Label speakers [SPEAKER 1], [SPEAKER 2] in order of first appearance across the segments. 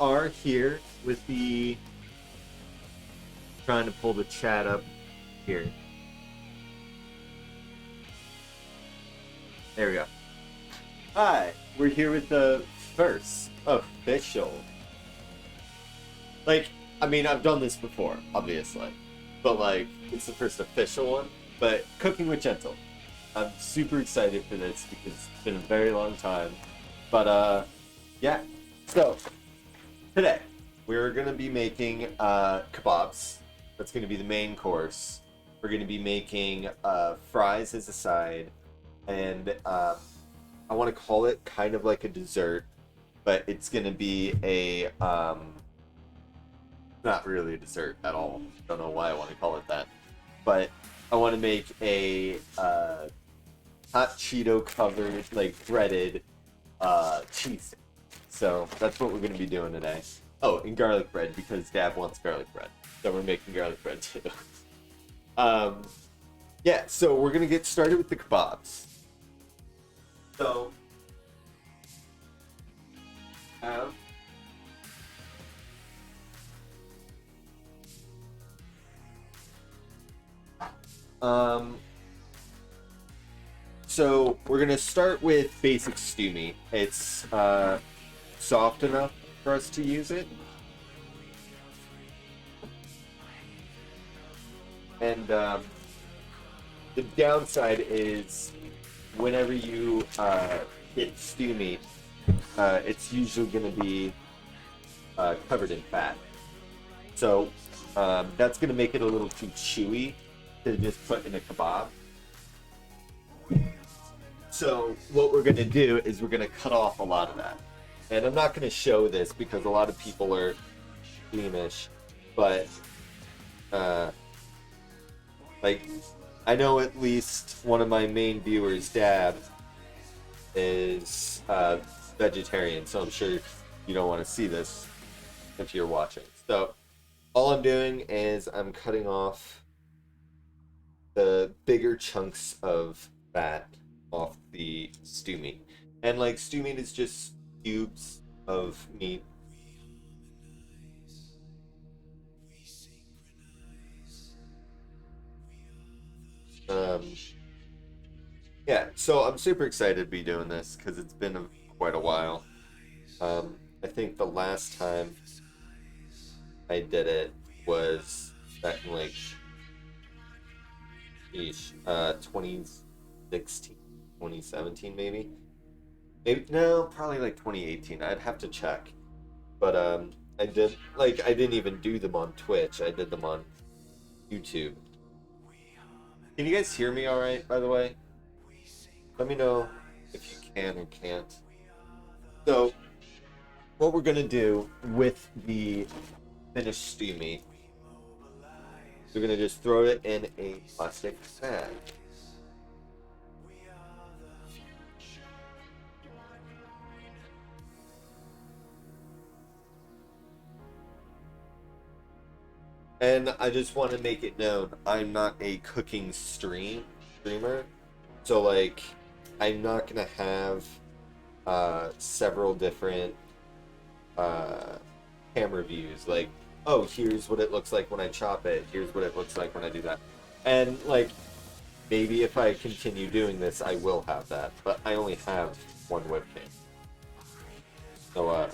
[SPEAKER 1] are here with the trying to pull the chat up here. There we go. Hi, we're here with the first official. Like, I mean, I've done this before, obviously, but like, it's the first official one. But Cooking with Gentle. I'm super excited for this because it's been a very long time. But yeah. So today we're gonna be making kebabs. That's gonna be the main course. We're gonna be making fries as a side, and I want to call it kind of like a dessert, but it's gonna be a not really a dessert at all. Don't know why I want to call it that, but I want to make a hot Cheeto covered, like breaded cheese. So that's what we're gonna be doing today. Oh, and garlic bread because Dad wants garlic bread, so we're making garlic bread too. Yeah, so we're gonna get started with the kebabs. So, have so we're gonna start with basic stew meat. It's soft enough for us to use it, and the downside is whenever you get stew meat, it's usually gonna be covered in fat. So that's gonna make it a little too chewy to just put in a kebab. So what we're gonna do is we're gonna cut off a lot of that. And I'm not gonna show this because a lot of people are squeamish, but like I know at least one of my main viewers, Dab, is vegetarian, so I'm sure you don't want to see this if you're watching. So all I'm doing is I'm cutting off the bigger chunks of fat off the stew meat. And like stew meat is just cubes of meat. Yeah, so I'm super excited to be doing this because it's been quite a while. I think the last time I did it was back in like 2016, 2017 maybe. Maybe no, probably like 2018. I'd have to check. But I didn't even do them on Twitch. I did them on YouTube. Can you guys hear me all right, by the way? Let me know if you can or can't. So, what we're gonna do with the finished stew meat, we're gonna just throw it in a plastic bag. And I just want to make it known, I'm not a cooking streamer. So like, I'm not gonna have several different camera views. Like, oh, here's what it looks like when I chop it. Here's what it looks like when I do that. And like, maybe if I continue doing this, I will have that. But I only have one webcam. So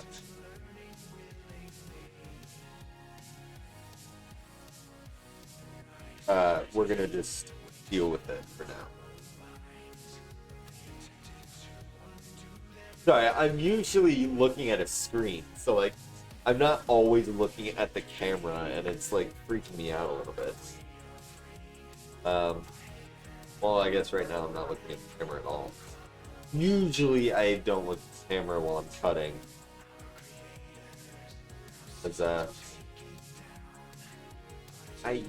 [SPEAKER 1] we're gonna just deal with it for now. Sorry, I'm usually looking at a screen, so like, I'm not always looking at the camera, and it's like freaking me out a little bit. Well, I guess right now I'm not looking at the camera at all. Usually I don't look at the camera while I'm cutting. Because, I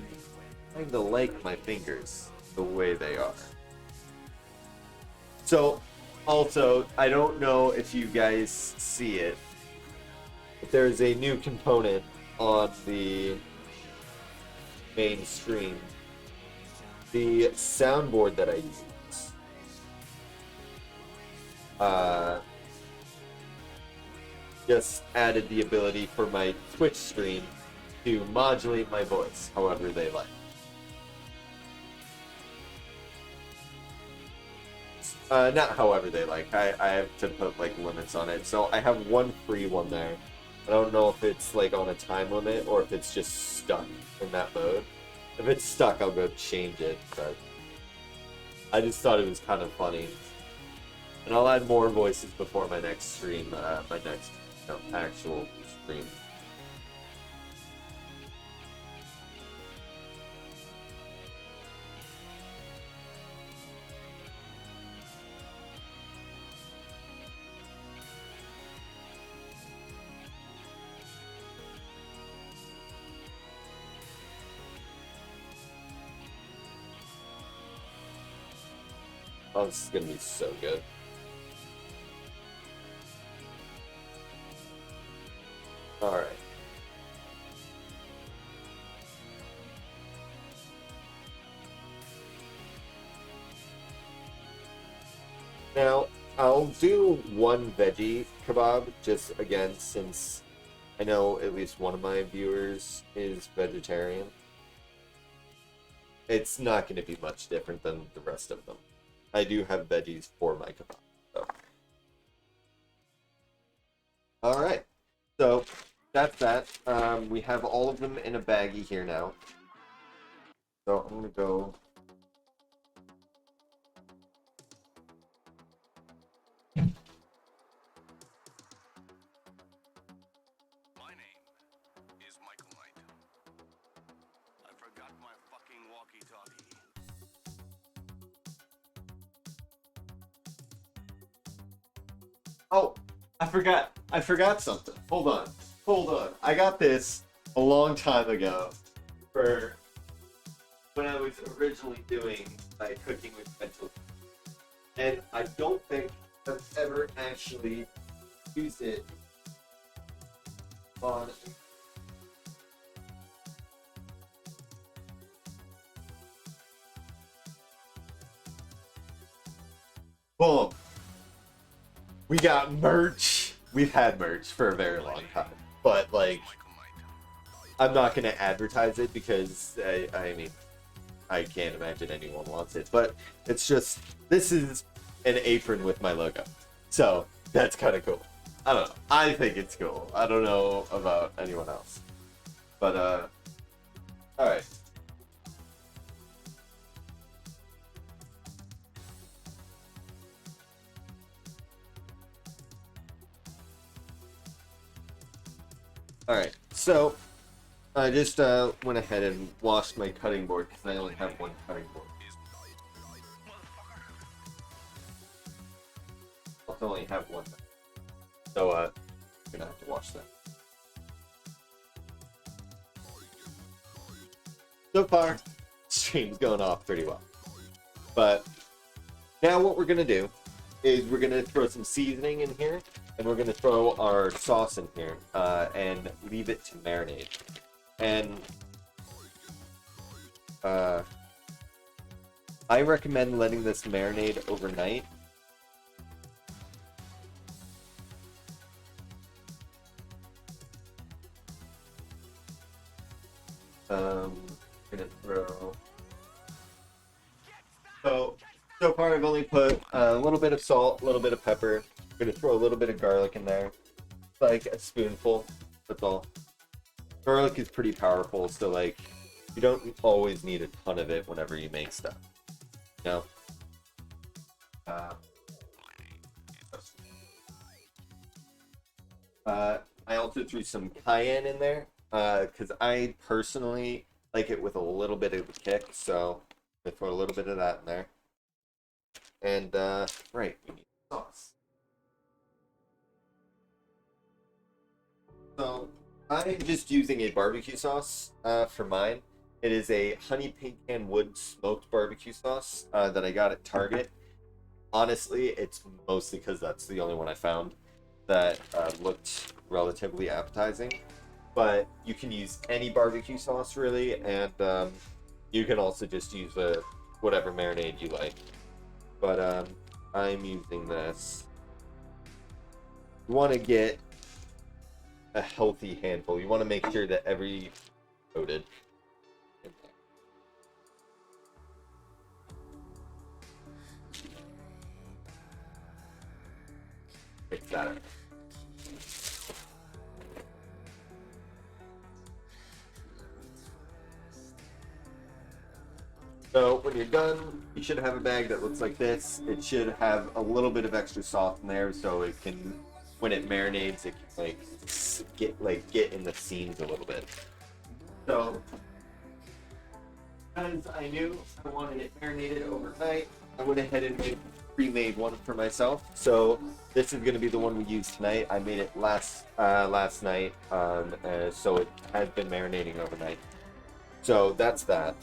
[SPEAKER 1] kind of like my fingers the way they are. So, also, I don't know if you guys see it, but there's a new component on the main screen. The soundboard that I use just added the ability for my Twitch stream to modulate my voice however they like. Not however they like. I have to put like limits on it. So I have one free one there. I don't know if it's like on a time limit or if it's just stuck in that mode. If it's stuck, I'll go change it. But I just thought it was kind of funny. And I'll add more voices before my next stream, my next actual stream. Oh, this is gonna be so good. Alright. Now, I'll do one veggie kebab, just again, since I know at least one of my viewers is vegetarian. It's not going to be much different than the rest of them. I do have veggies for my kebab. So. Alright, so that's that. We have all of them in a baggie here now. So I'm going to go... Oh, I forgot something. Hold on. I got this a long time ago for when I was originally doing my cooking with vegetables. And I don't think I've ever actually used it on... Boom. We got merch. We've had merch for a very long time, but like, I'm not gonna advertise it because I mean, I can't imagine anyone wants it. But it's just, this is an apron with my logo, so that's kind of cool. I don't know. I think it's cool. I don't know about anyone else, but all right. Alright, so I just went ahead and washed my cutting board because I only have one cutting board. I'll only have one. So I'm gonna have to wash that. So far, stream's going off pretty well. But now what we're gonna do is we're gonna throw some seasoning in here. And we're going to throw our sauce in here and leave it to marinate. And I recommend letting this marinate overnight. I'm going to throw... So far I've only put a little bit of salt, a little bit of pepper. I'm gonna throw a little bit of garlic in there, like a spoonful. That's all. Garlic is pretty powerful, so like you don't always need a ton of it whenever you make stuff. You know. I also threw some cayenne in there because I personally like it with a little bit of a kick, so I'm gonna throw a little bit of that in there. And right, we need sauce. So I'm just using a barbecue sauce for mine. It is a honey pecan wood smoked barbecue sauce that I got at Target. Honestly, it's mostly because that's the only one I found that looked relatively appetizing. But you can use any barbecue sauce really, and you can also just use whatever marinade you like. But I'm using this. You want to get a healthy handful. You want to make sure that every coated. Mix that up. So when you're done, you should have a bag that looks like this. It should have a little bit of extra salt in there, so it can, when it marinates, it can get in the seams a little bit. So, as I knew I wanted it marinated overnight, I went ahead and made pre-made one for myself. So this is going to be the one we use tonight. I made it last night, so it has been marinating overnight. So that's that.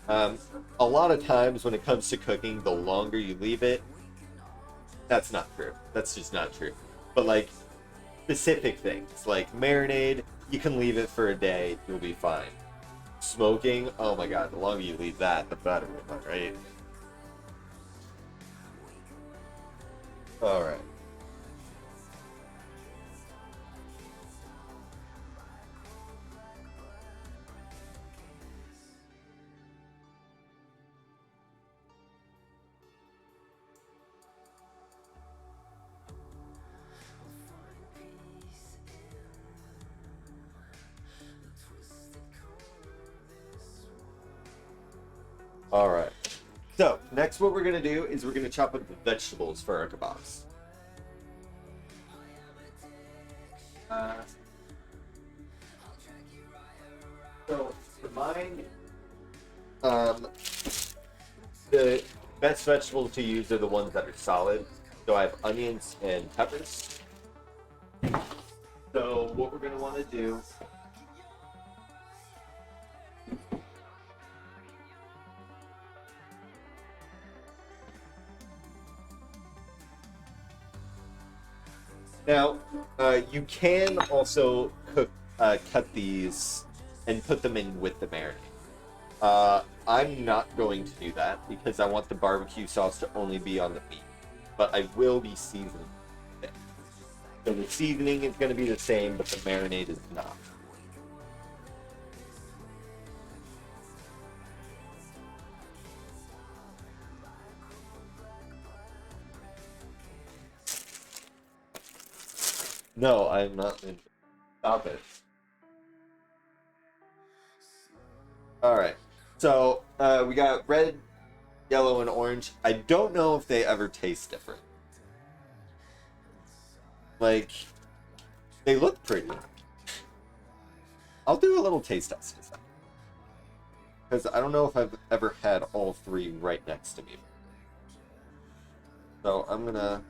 [SPEAKER 1] A lot of times when it comes to cooking, the longer you leave it, that's not true. That's just not true. But like specific things, like marinade, you can leave it for a day, you'll be fine. Smoking, oh my god, the longer you leave that, the better, right? Alright. Alright. So, next what we're going to do is we're going to chop up the vegetables for our kebabs. So, for mine, the best vegetables to use are the ones that are solid. So I have onions and peppers. So what we're going to want to do now, you can also cut these and put them in with the marinade. I'm not going to do that because I want the barbecue sauce to only be on the meat, but I will be seasoning it. So the seasoning is going to be the same, but the marinade is not. No, I'm not. Stop it. All right. So we got red, yellow, and orange. I don't know if they ever taste different. Like, they look pretty. I'll do a little taste test because I don't know if I've ever had all three right next to me. So I'm gonna.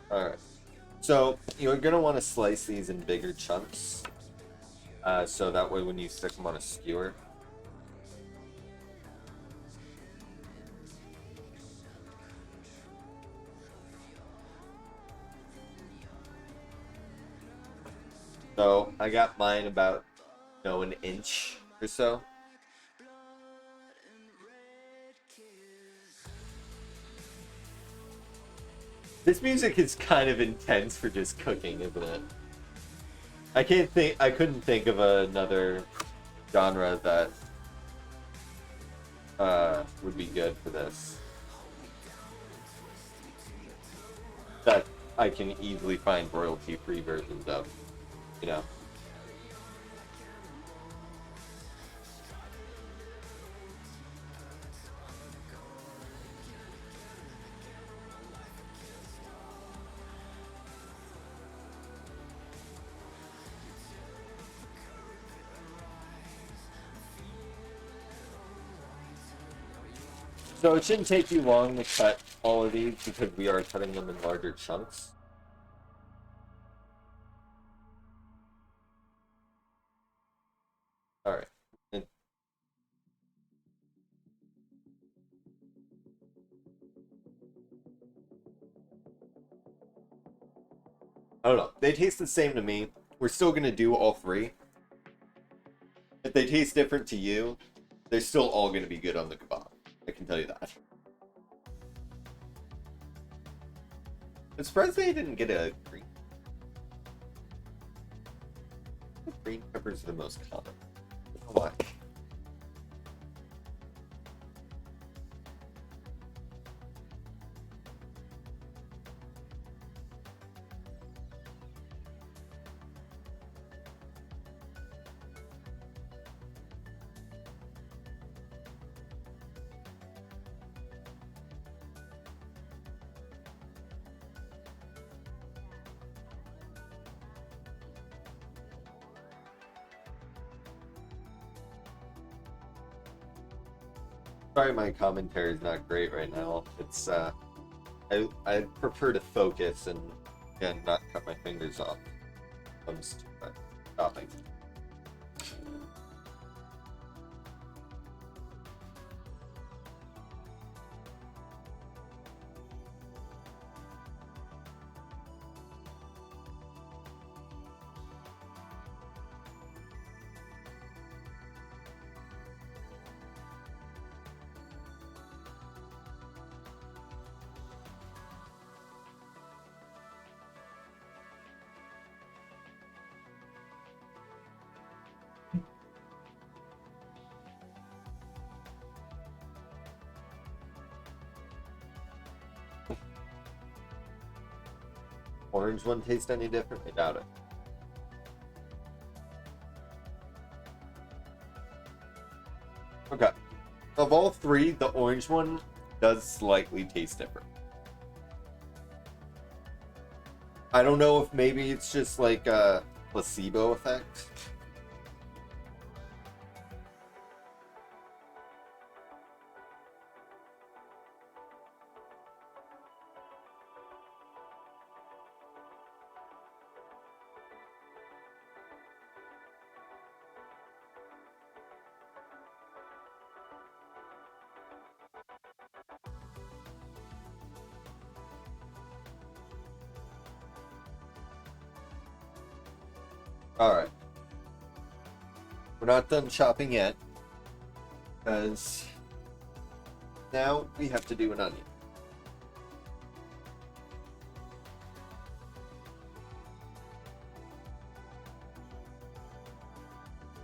[SPEAKER 1] All right. So you're gonna want to slice these in bigger chunks, so that way when you stick them on a skewer. So I got mine about, an inch or so. This music is kind of intense for just cooking, isn't it? I couldn't think of another genre that would be good for this. That I can easily find royalty-free versions of, you know. So it shouldn't take you long to cut all of these because we are cutting them in larger chunks. All right. And I don't know. They taste the same to me. We're still gonna do all three. If they taste different to you, they're still all gonna be good on the kebab. I can tell you that. I'm surprised they didn't get a green. Green peppers are the most common. I don't know why. Sorry, my commentary is not great right now. It's I prefer to focus and not cut my fingers off when it comes to chopping. Orange one taste any different? I doubt it. Okay. Of all three, the orange one does slightly taste different. I don't know if maybe it's just like a placebo effect. Alright. We're not done chopping yet, because now we have to do an onion.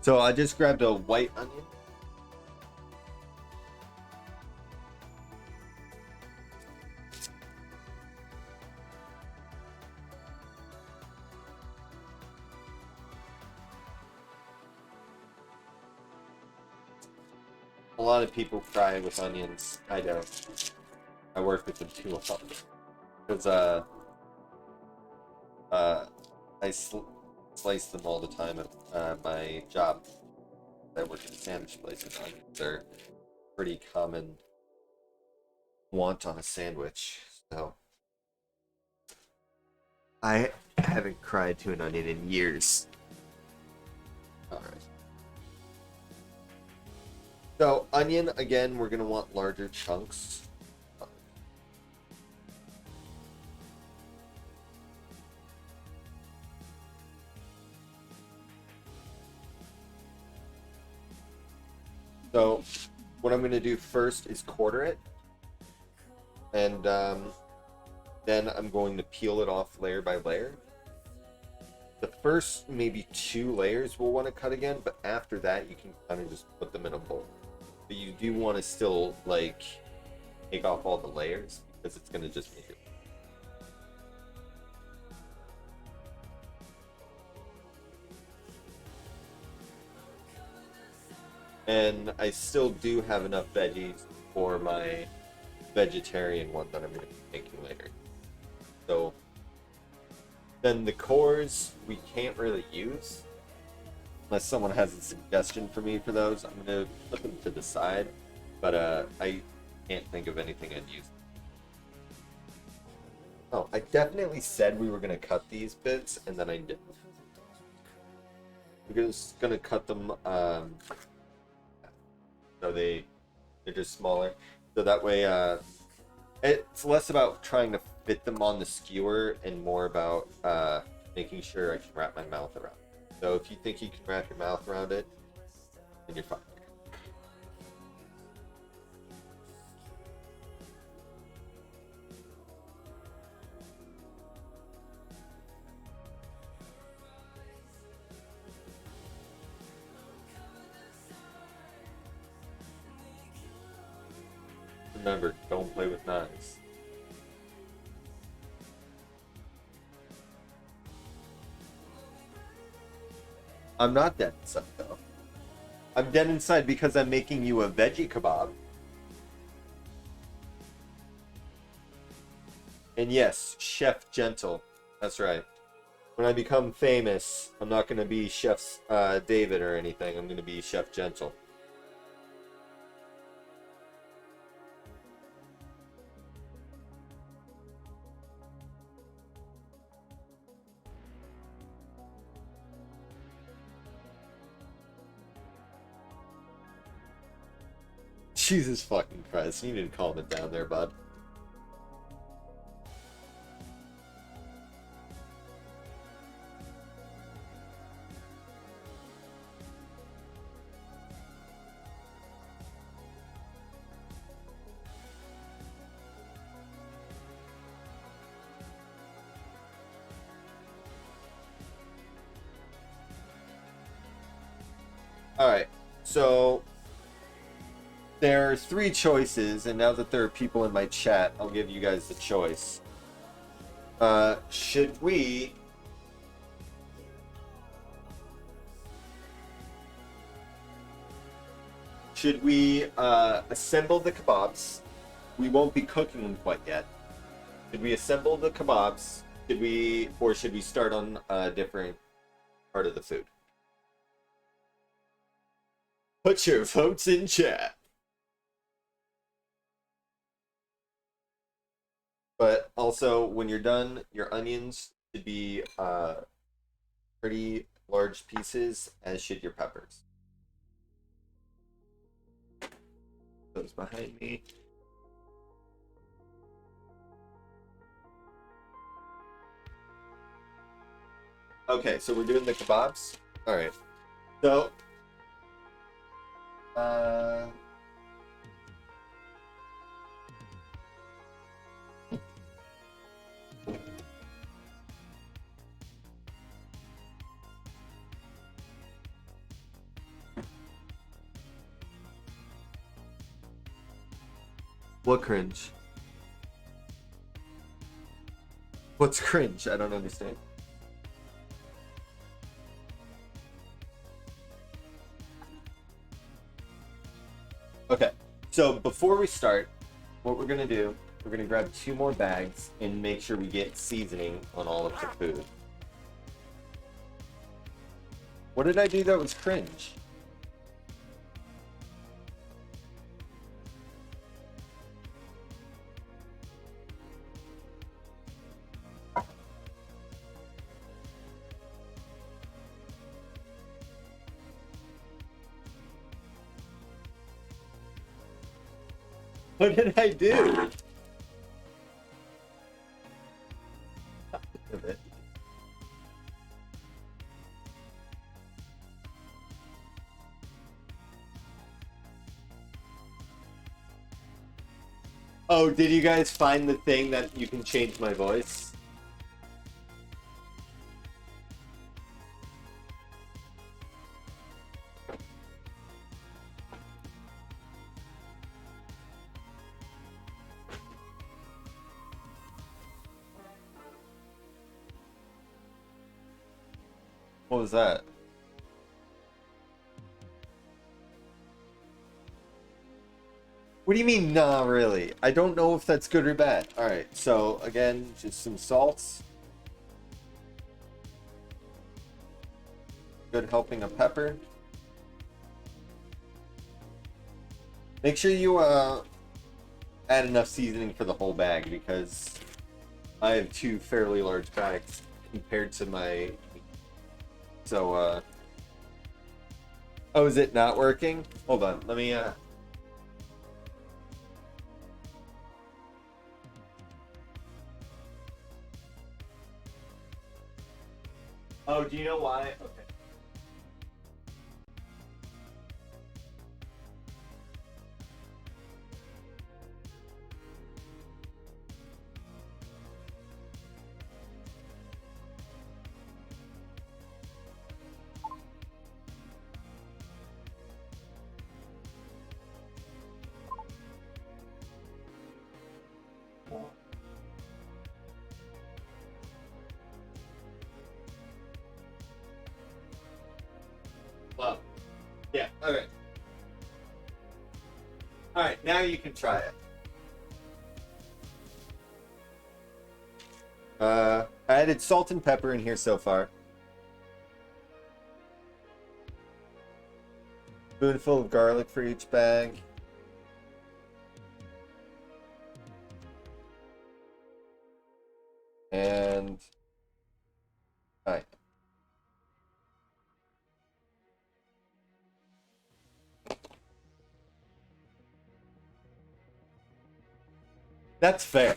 [SPEAKER 1] So I just grabbed a white onion. A lot of people cry with onions. I don't. I work with them too often. Because, I slice them all the time at my job. I work at a sandwich place, and onions are pretty common want on a sandwich. So I haven't cried to an onion in years. Alright. So, onion, again, we're going to want larger chunks. So, what I'm going to do first is quarter it. And then I'm going to peel it off layer by layer. The first maybe 2 layers we'll want to cut again, but after that you can kind of just put them in a bowl. But you do want to still, like, take off all the layers, because it's going to just make it. And I still do have enough veggies for my vegetarian one that I'm going to be making later. So then the cores we can't really use unless someone has a suggestion for me for those. I'm going to put them to the side, but I can't think of anything I'd use. Oh, I definitely said we were going to cut these bits, and then I didn't. We're just going to cut them so they're just smaller. So that way it's less about trying to fit them on the skewer and more about making sure I can wrap my mouth around it. So if you think you can wrap your mouth around it, then you're fine. Remember, don't play with knives. I'm not dead inside, though. I'm dead inside because I'm making you a veggie kebab. And yes, Chef Gentle. That's right. When I become famous, I'm not going to be Chef David or anything. I'm going to be Chef Gentle. Jesus fucking Christ. You need to calm it down there, bud. Alright, so there's three choices, and now that there are people in my chat, I'll give you guys the choice. Should we assemble the kebabs? We won't be cooking them quite yet. Should we assemble the kebabs? Should we start on a different part of the food? Put your votes in chat. But also, when you're done, your onions should be pretty large pieces, as should your peppers. Those behind me. Okay, so we're doing the kebabs. All right. So, what cringe? What's cringe? I don't understand. Okay, so before we start, what we're gonna do, we're gonna grab 2 more bags and make sure we get seasoning on all of the food. What did I do that was cringe? What did I do? Oh, did you guys find the thing that you can change my voice? What was that? What do you mean, nah, really? I don't know if that's good or bad. Alright, so again, just some salts. Good helping of pepper. Make sure you add enough seasoning for the whole bag, because I have 2 fairly large bags compared to my... So, oh, is it not working? Hold on, let me, Oh, do you know why? Okay. Well, yeah. Okay. All right. Now you can try it. I added salt and pepper in here so far. Spoonful of garlic for each bag. And all right. That's fair.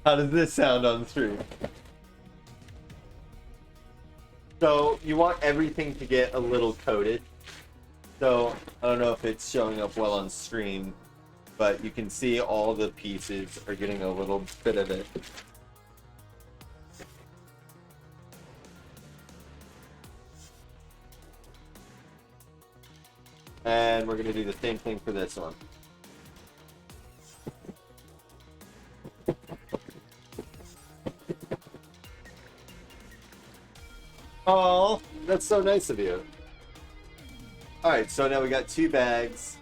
[SPEAKER 1] How does this sound on stream? So you want everything to get a little coated. So I don't know if it's showing up well on stream, but you can see all the pieces are getting a little bit of it. And we're going to do the same thing for this one. Oh, that's so nice of you. All right, so now we got 2 bags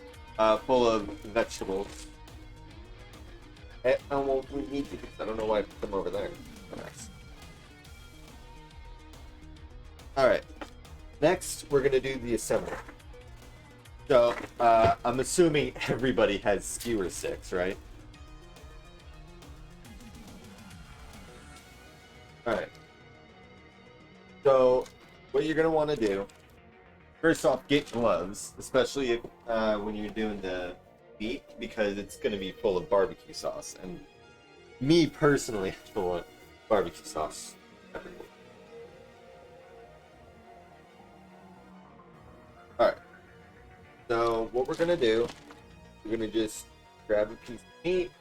[SPEAKER 1] full of vegetables. And, oh, well, we need to. I don't know why I put them over there. Oh, nice. All right. Next, we're gonna do the assembly. So I'm assuming everybody has skewer sticks, right? All right. So what you're gonna want to do, first off, get gloves, especially if when you're doing the meat, because it's gonna be full of barbecue sauce. And me personally, I don't want barbecue sauce everywhere. All right. So what we're gonna do, we're gonna just grab a piece of meat,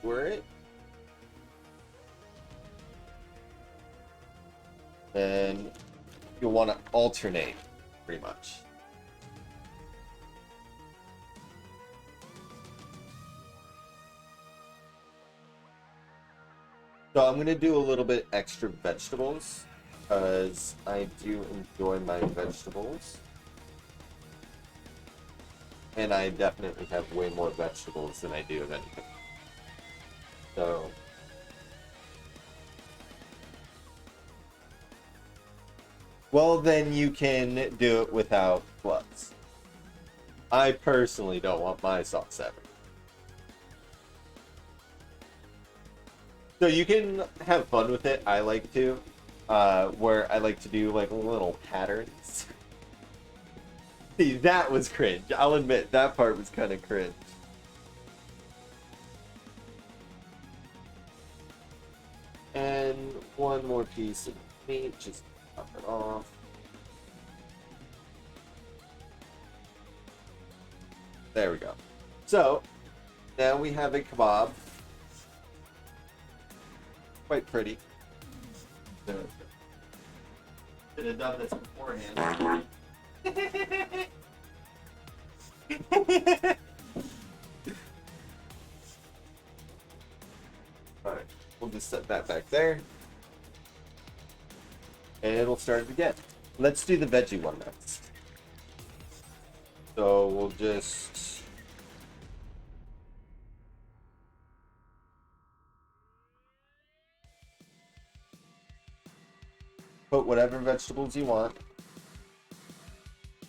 [SPEAKER 1] square it, and you'll want to alternate, pretty much. So I'm gonna do a little bit extra vegetables, because I do enjoy my vegetables. And I definitely have way more vegetables than I do of anything. So well, then you can do it without gloves. I personally don't want my sauce ever. So you can have fun with it. I like to, where I like to do like little patterns. See, that was cringe. I'll admit that part was kind of cringe. And one more piece of meat, just top it off. There we go. So now we have a kebab. Quite pretty. Should have done this beforehand. Alright, we'll just set that back there. And we'll start it again. Let's do the veggie one next. So we'll just put whatever vegetables you want.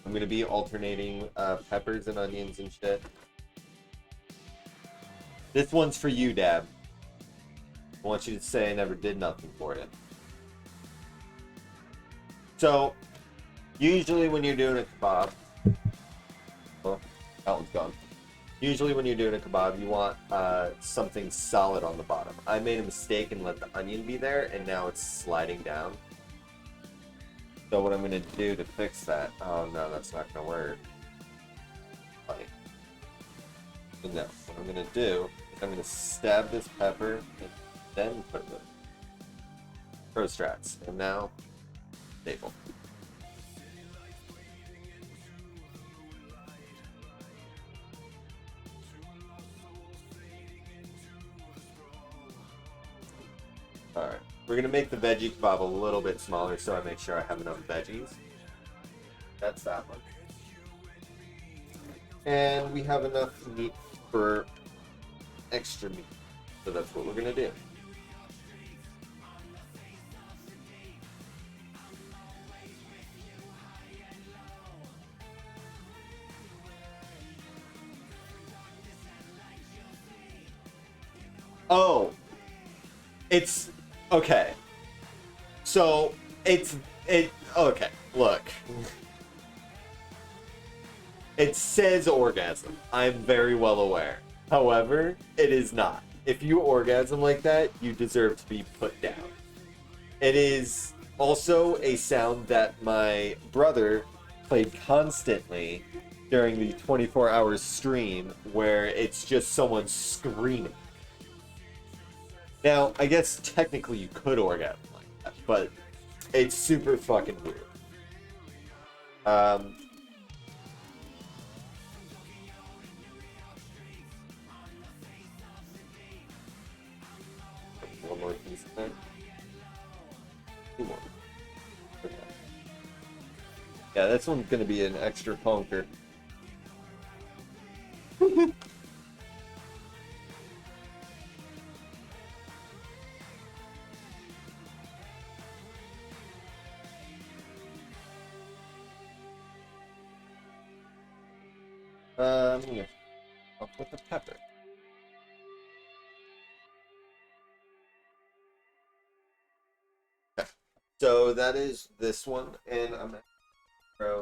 [SPEAKER 1] I'm gonna be alternating peppers and onions and shit. This one's for you, Dab. I want you to say I never did nothing for you. So, usually when you're doing a kebab, well, that one's gone. Usually when you're doing a kebab, you want something solid on the bottom. I made a mistake and let the onion be there, and now it's sliding down. So what I'm going to do to fix that... Oh, no, that's not going to work. Like, no, what I'm going to do is I'm going to stab this pepper and then put the Pro Strats. And now, staple. Alright, we're going to make the veggie kebab a little bit smaller so I make sure I have enough veggies. That's that one. And we have enough meat for extra meat. So that's what we're going to do. Oh, it's okay. So okay, look. It says orgasm. I'm very well aware. However, it is not. If you orgasm like that, you deserve to be put down. It is also a sound that my brother played constantly during the 24-hour stream where it's just someone screaming. Now, I guess technically you could orgasm like that, but it's super fucking weird. One more piece there. Two more. Okay. Yeah, this one's gonna be an extra conker. Yeah. I'll put the pepper. Okay. So that is this one, and I'm gonna throw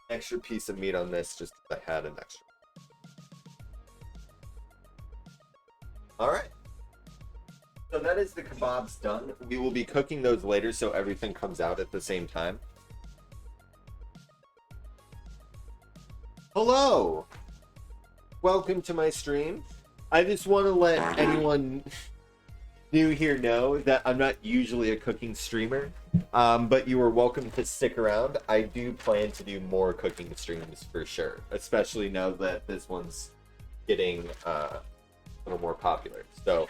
[SPEAKER 1] an extra piece of meat on this just because I had an extra. Alright. So that is the kebabs done. We will be cooking those later so everything comes out at the same time. Hello! Welcome to my stream. I just want to let anyone new here know that I'm not usually a cooking streamer, but you are welcome to stick around. I do plan to do more cooking streams for sure, especially now that this one's getting a little more popular. So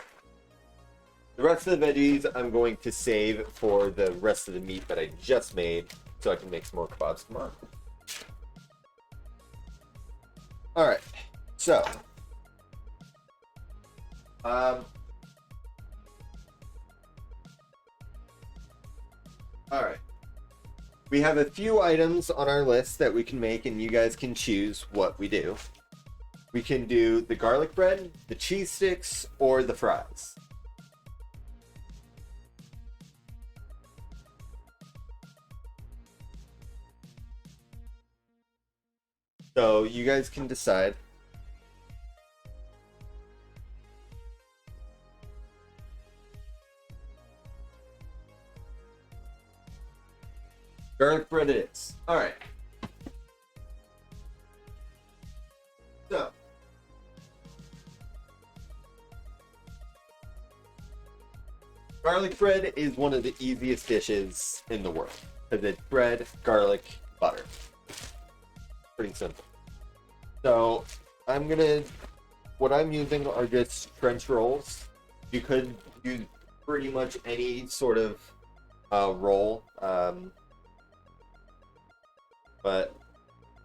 [SPEAKER 1] the rest of the veggies I'm going to save for the rest of the meat that I just made so I can make some more kebabs tomorrow. Alright, so alright. We have a few items on our list that we can make, and you guys can choose what we do. We can do the garlic bread, the cheese sticks, or the fries. So you guys can decide. Garlic bread it is. Alright. So. Garlic bread is one of the easiest dishes in the world. Because it's bread, garlic, butter. Pretty simple. So, what I'm using are just French rolls. You could use pretty much any sort of roll. But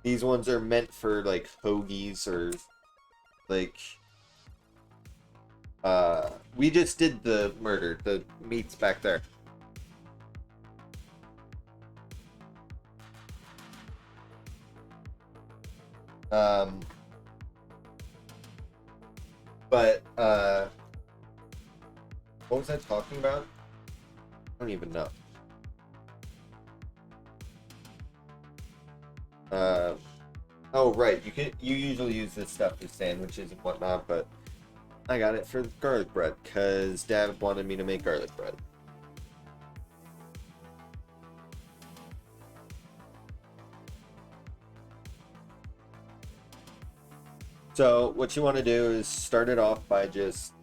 [SPEAKER 1] these ones are meant for like hoagies or like we just did the murder. The meat's back there. But what was I talking about? I don't even know. Oh right, you usually use this stuff for sandwiches and whatnot, but I got it for garlic bread because Dad wanted me to make garlic bread. So what you want to do is start it off by just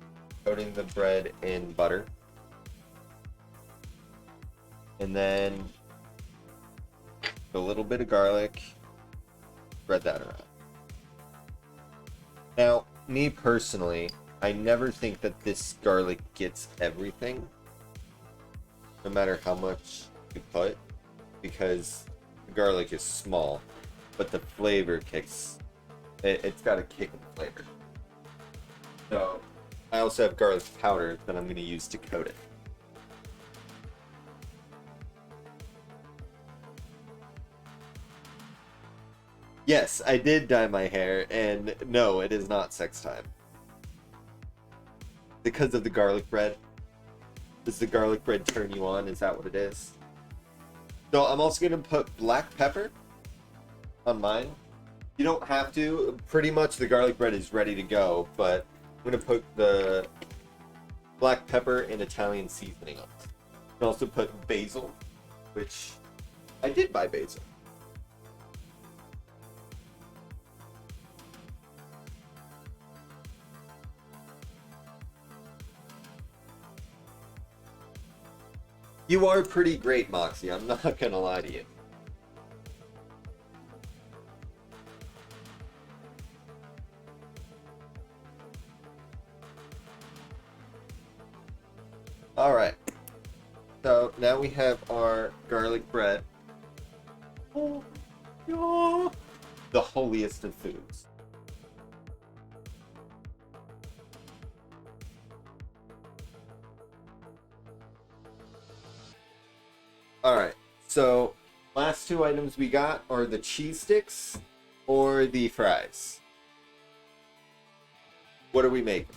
[SPEAKER 1] coating the bread in butter. And then a little bit of garlic, spread that around. Now, me personally, I never think that this garlic gets everything, no matter how much you put, because the garlic is small, but the flavor kicks, it's got a kick in flavor. So, I also have garlic powder that I'm going to use to coat it. Yes, I did dye my hair, and no, it is not sex time. Because of the garlic bread. Does the garlic bread turn you on? Is that what it is? So I'm also going to put black pepper on mine. You don't have to. Pretty much the garlic bread is ready to go, but I'm going to put the black pepper and Italian seasoning on it. You can also put basil, which I did buy basil. You are pretty great, Moxie. I'm not gonna lie to you. Alright. So now we have our garlic bread. Oh, yeah. The holiest of foods. Alright, so last two items we got are the cheese sticks or the fries. What are we making?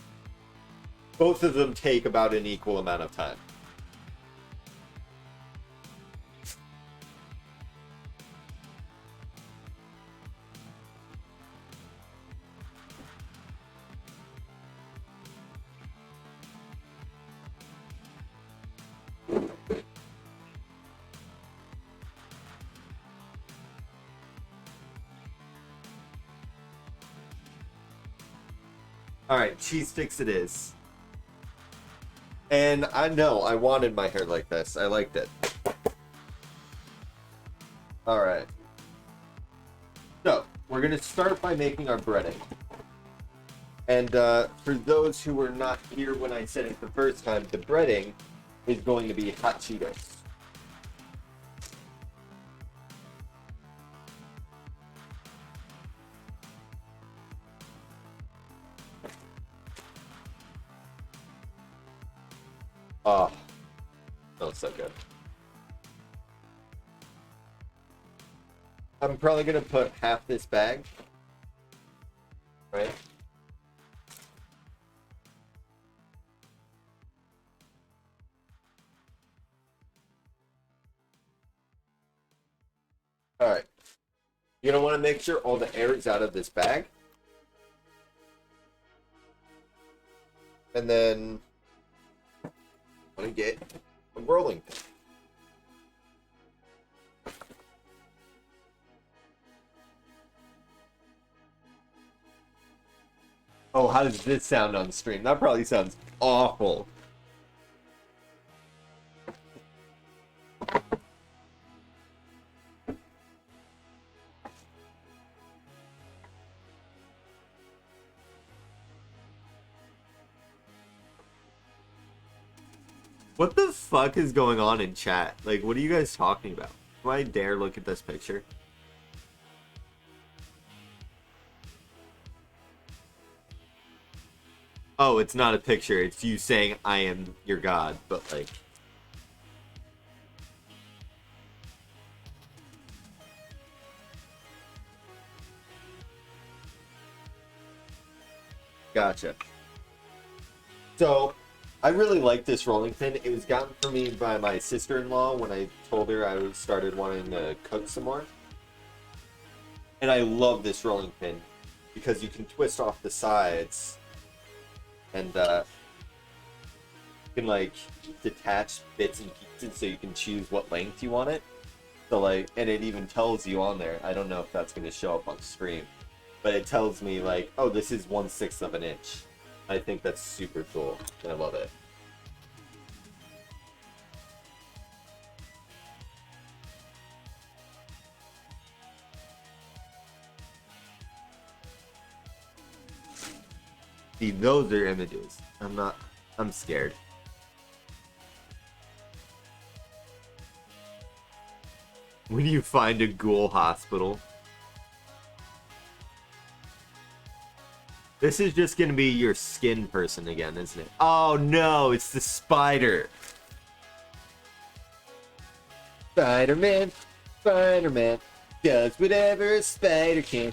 [SPEAKER 1] Both of them take about an equal amount of time. Alright, cheese sticks it is. And I know, I wanted my hair like this. I liked it. Alright. So, we're going to start by making our breading. And for those who were not here when I said it the first time, the breading is going to be hot Cheetos. Oh, smells so good. I'm probably going to put half this bag. Right? Alright. You're going to want to make sure all the air is out of this bag. And then I'm going to get a rolling pin. Oh, how does this sound on stream? That probably sounds awful. What the fuck is going on in chat? Like, what are you guys talking about? Do I dare look at this picture? Oh, it's not a picture. It's you saying, I am your god, but like... Gotcha. So, I really like this rolling pin. It was gotten for me by my sister-in-law when I told her I started wanting to cook some more. And I love this rolling pin because you can twist off the sides and you can like detach bits and pieces so you can choose what length you want it. So like, and it even tells you on there, I don't know if that's going to show up on stream, but it tells me like, oh, this is 1/6 of an inch. I think that's super cool. I love it. See, those are images. I'm scared. When you find a ghoul hospital. This is just gonna be your skin person again, isn't it? Oh no, it's the spider. Spider-Man, Spider-Man does whatever a spider can.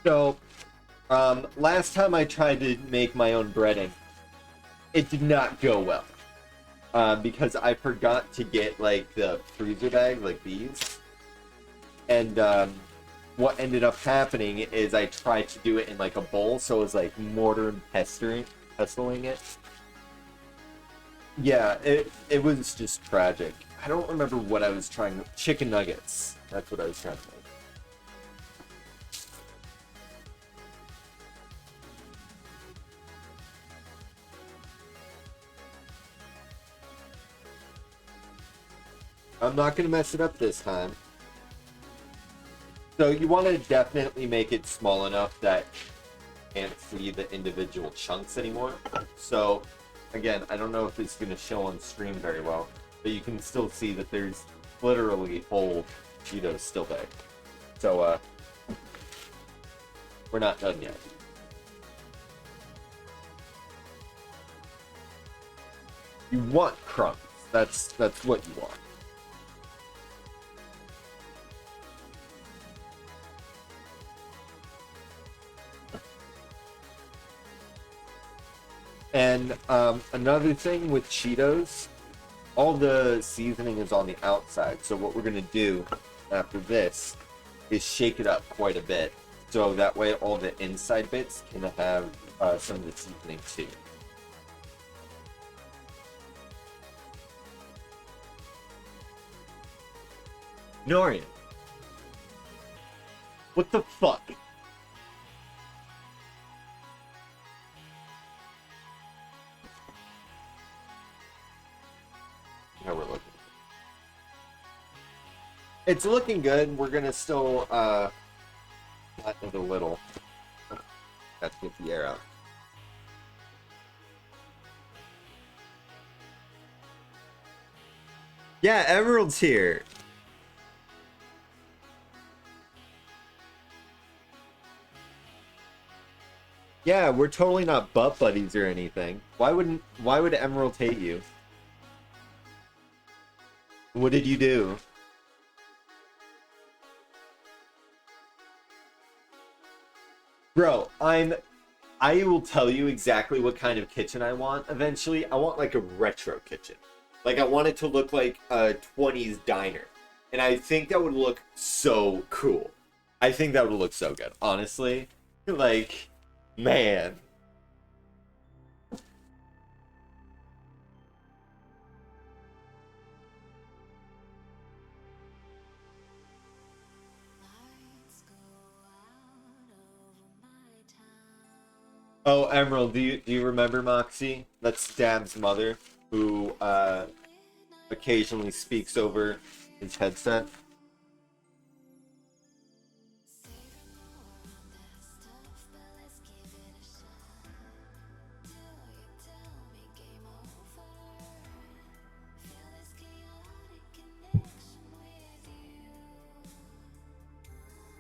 [SPEAKER 1] So, last time I tried to make my own breading, it did not go well. Because I forgot to get, like, the freezer bag, like these. And, what ended up happening is I tried to do it in, like, a bowl, so it was, like, mortar and pestling it. Yeah, it was just tragic. I don't remember what I was trying to... Chicken nuggets. That's what I was trying to make. I'm not going to mess it up this time. So you want to definitely make it small enough that you can't see the individual chunks anymore. So, again, I don't know if it's going to show on stream very well, but you can still see that there's literally whole Cheetos still there. So, we're not done yet. You want crumbs. That's what you want. And another thing with Cheetos, all the seasoning is on the outside. So what we're going to do after this is shake it up quite a bit. So that way all the inside bits can have some of the seasoning too. Norian. What the fuck? How we're looking. It's looking good. We're gonna still flatten it a little. Got to get the air out. Yeah, Emerald's here. Yeah, we're totally not butt buddies or anything. Why would Emerald hate you? What did you do? Bro, I will tell you exactly what kind of kitchen I want eventually. I want like a retro kitchen. Like I want it to look like a 20s diner. And I think that would look so cool. I think that would look so good, honestly. Like, man. Oh, Emerald, do you remember Moxie? That's Dab's mother, who occasionally speaks over his headset.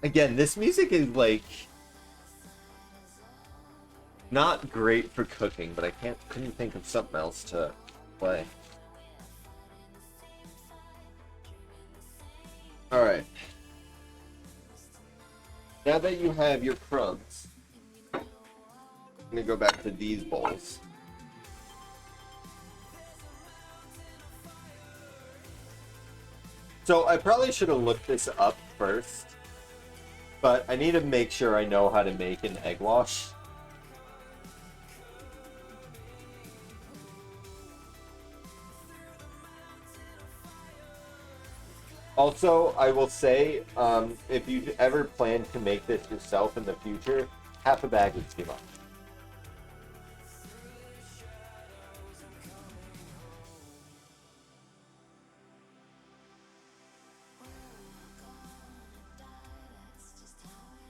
[SPEAKER 1] Again, this music is like not great for cooking, but I couldn't think of something else to play. Alright. Now that you have your crumbs, I'm gonna go back to these bowls. So I probably should have looked this up first, but I need to make sure I know how to make an egg wash. Also, I will say, if you ever plan to make this yourself in the future, half a bag is too much.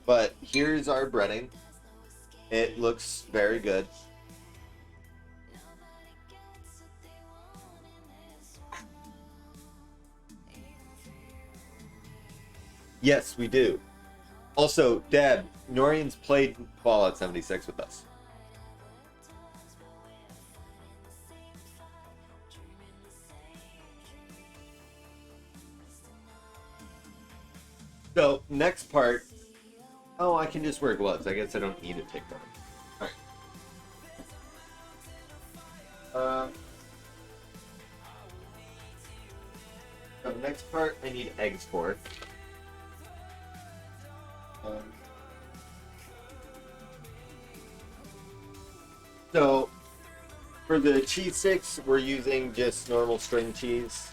[SPEAKER 1] But here's our breading. It looks very good. Yes, we do. Also, Dad, Norian's played Fallout 76 with us. So, next part. Oh, I can just wear gloves. I guess I don't need to take them. Alright. So the next part I need eggs for. So, for the cheese sticks, we're using just normal string cheese.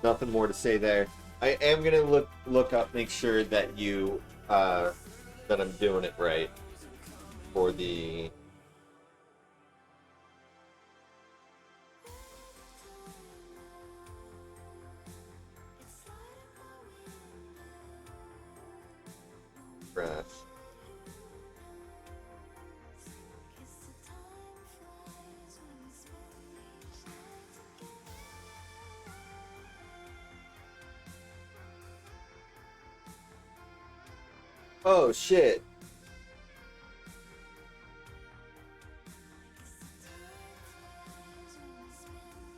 [SPEAKER 1] Nothing more to say there. I am gonna look up, make sure that you that I'm doing it right for the. Crash. Oh shit.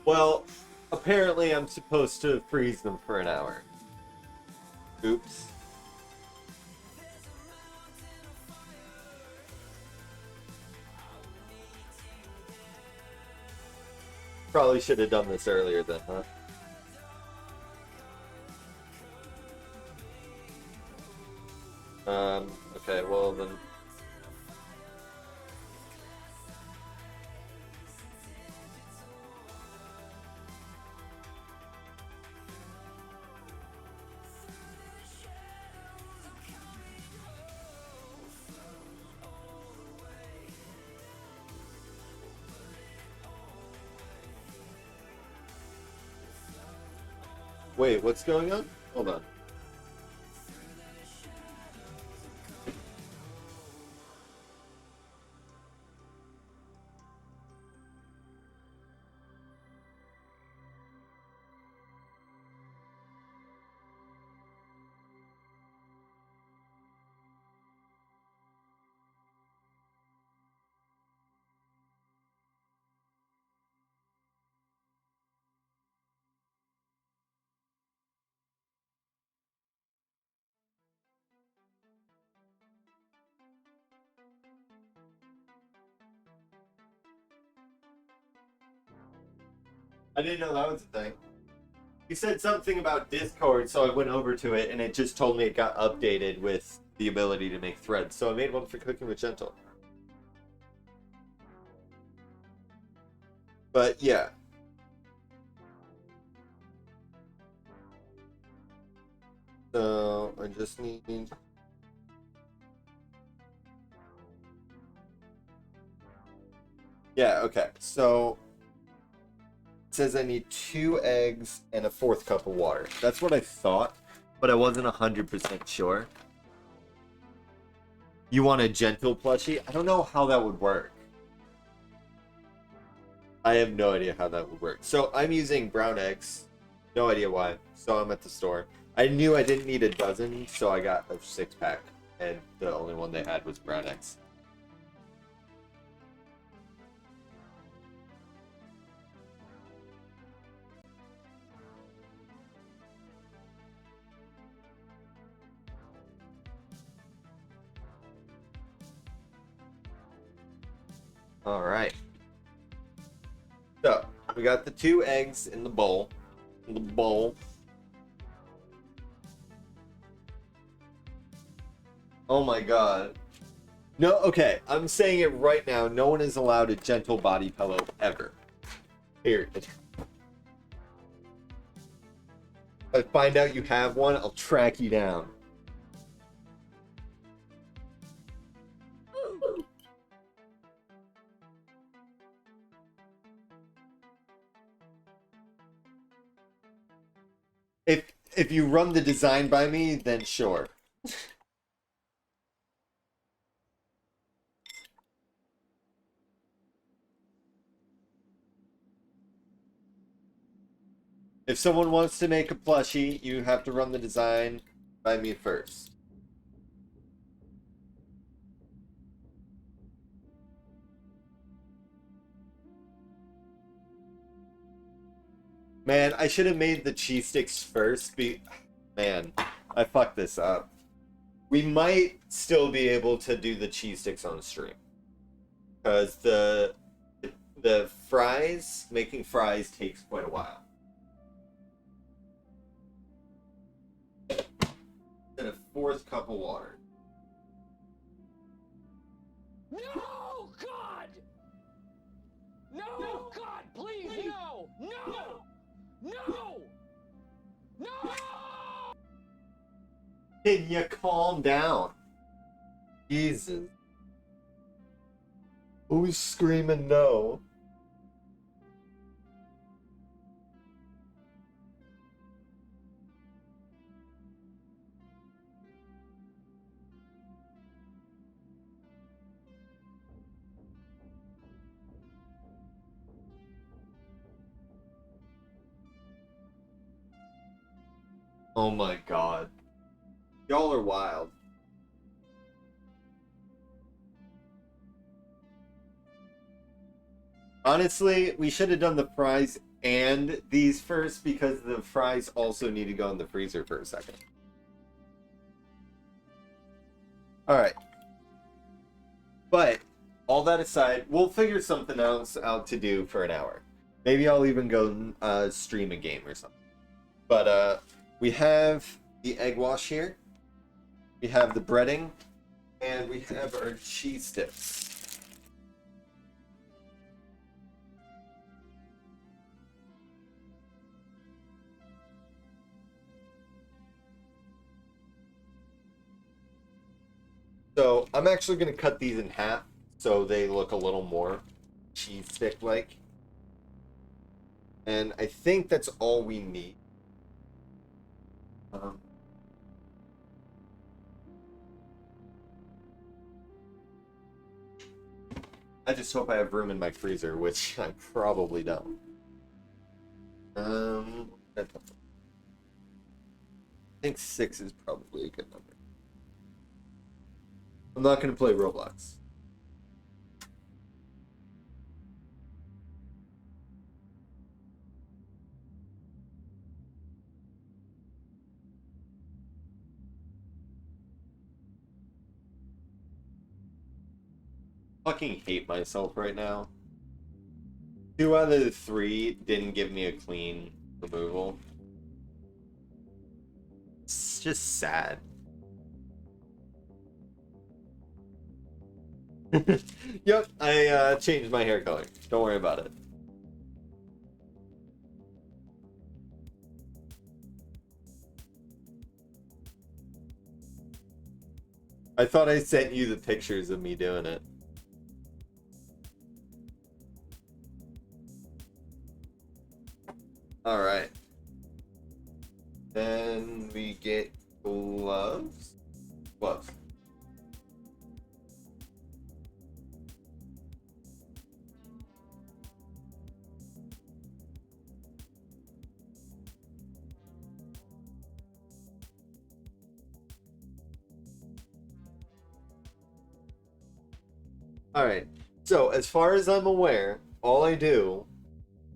[SPEAKER 1] Well, apparently I'm supposed to freeze them for an hour. Oops. Probably should have done this earlier then, huh? Okay, well then. Wait, what's going on? Hold on. I didn't know that was a thing. You said something about Discord, so I went over to it, and it just told me it got updated with the ability to make threads. So I made one for Cooking with Gentle. But yeah. So I just need. Yeah, okay. So it says I need 2 eggs and a 1/4 cup of water. That's what I thought, but I wasn't 100% sure. You want a gentle plushie? I don't know how that would work. I have no idea how that would work. So I'm using brown eggs. No idea why. So I'm at the store. I knew I didn't need a dozen, so I got a 6-pack. And the only one they had was brown eggs. All right. So we got the 2 eggs in the bowl. Oh my god. No, okay. I'm saying it right now. No one is allowed a gentle body pillow ever. Period. If I find out you have one, I'll track you down. If you run the design by me, then sure. If someone wants to make a plushie, you have to run the design by me first. Man, I should have made the cheese sticks first. Man, I fucked this up. We might still be able to do the cheese sticks on stream. Because the fries, making fries takes quite a while. And a 4th cup of water.
[SPEAKER 2] No, God! No, God, please, no! No! No! No!
[SPEAKER 1] Can you calm down? Jesus. Who's screaming no? Oh my god. Y'all are wild. Honestly, we should have done the fries and these first because the fries also need to go in the freezer for a second. Alright. But, all that aside, we'll figure something else out to do for an hour. Maybe I'll even go stream a game or something. But, we have the egg wash here. We have the breading. And we have our cheese sticks. So I'm actually going to cut these in half so they look a little more cheese stick like. And I think that's all we need. I just hope I have room in my freezer, which I probably don't. I think 6 is probably a good number. I'm not going to play Roblox. Fucking hate myself right now. 2 out of the 3 didn't give me a clean removal. It's just sad. Yep, I changed my hair color. Don't worry about it. I thought I sent you the pictures of me doing it. Alright. Then we get gloves. Gloves. Alright. So, as far as I'm aware, all I do,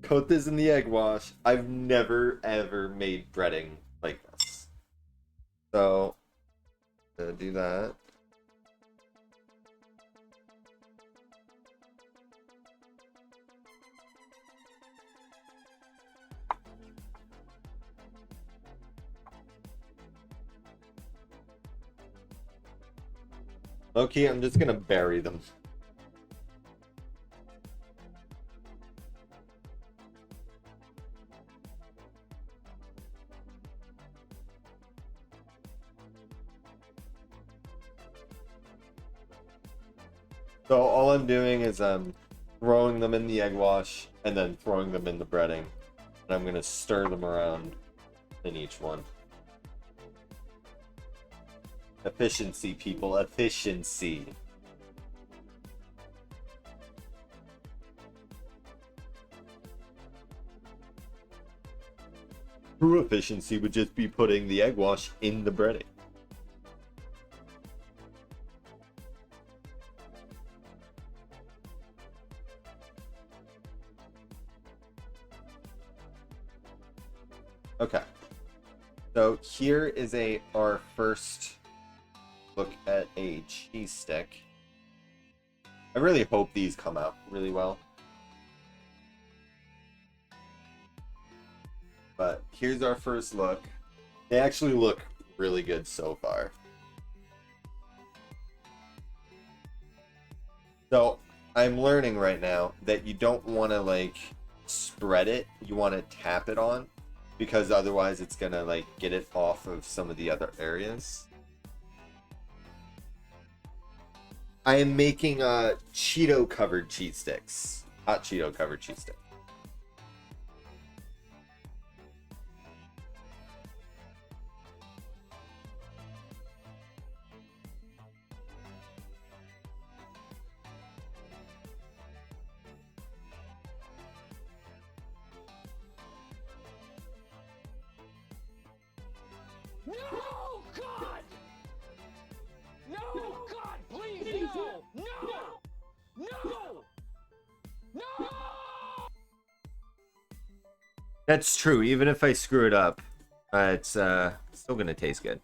[SPEAKER 1] coat this in the egg wash. I've never ever made breading like this. So, gonna do that. Okay, I'm just gonna bury them. So all I'm doing is throwing them in the egg wash and then throwing them in the breading. And I'm gonna stir them around in each one. Efficiency, people, efficiency. True efficiency would just be putting the egg wash in the breading. Okay. So here is our first look at a cheese stick. I really hope these come out really well. But here's our first look. They actually look really good so far. So I'm learning right now that you don't want to like spread it. You want to tap it on, because otherwise it's gonna like get it off of some of the other areas. I am making Cheeto covered cheese sticks. Hot Cheeto covered cheese sticks.
[SPEAKER 2] No, God! No, God, please, no! No! No! No!
[SPEAKER 1] That's true. Even if I screw it up, it's still gonna taste good.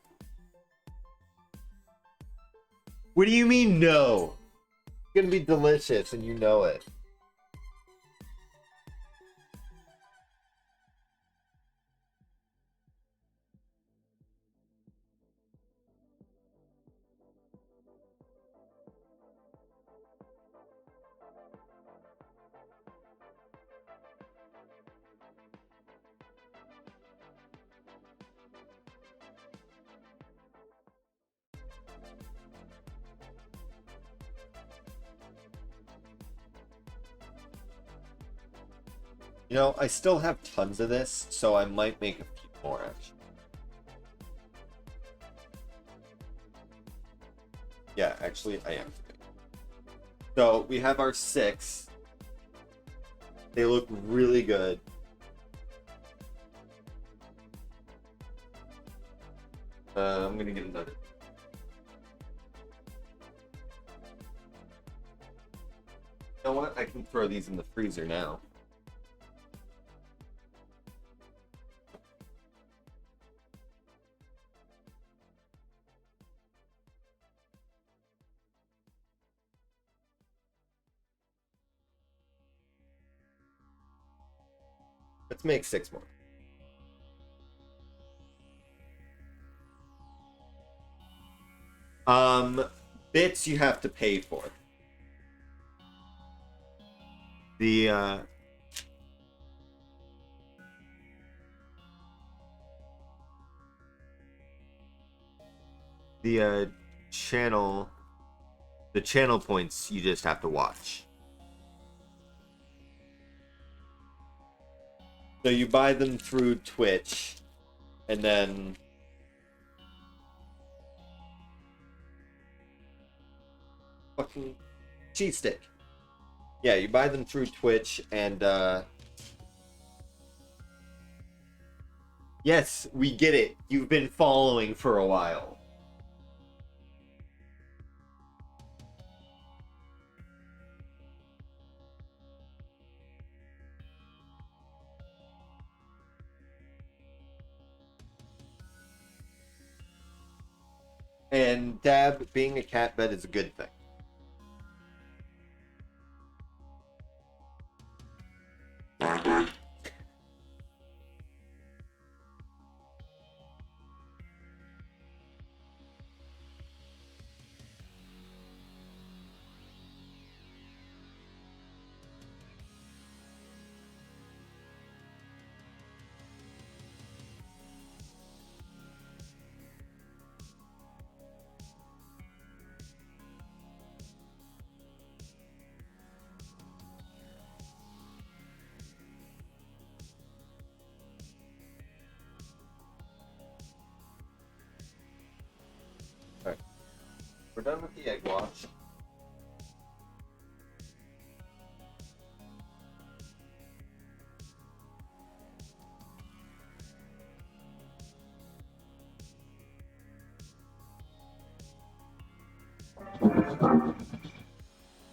[SPEAKER 1] What do you mean no? It's gonna be delicious and you know it. You know, I still have tons of this, so I might make a few more actually. Yeah, actually, I am. So we have our 6. They look really good. I'm gonna get another. You know what? I can throw these in the freezer now. Let's make 6 more. Bits you have to pay for. The channel, the channel points you just have to watch. So you buy them through Twitch, and then fucking cheese stick. Yeah, you buy them through Twitch, and yes, we get it. You've been following for a while. And Dab, being a cat bed is a good thing. we're done with the egg wash.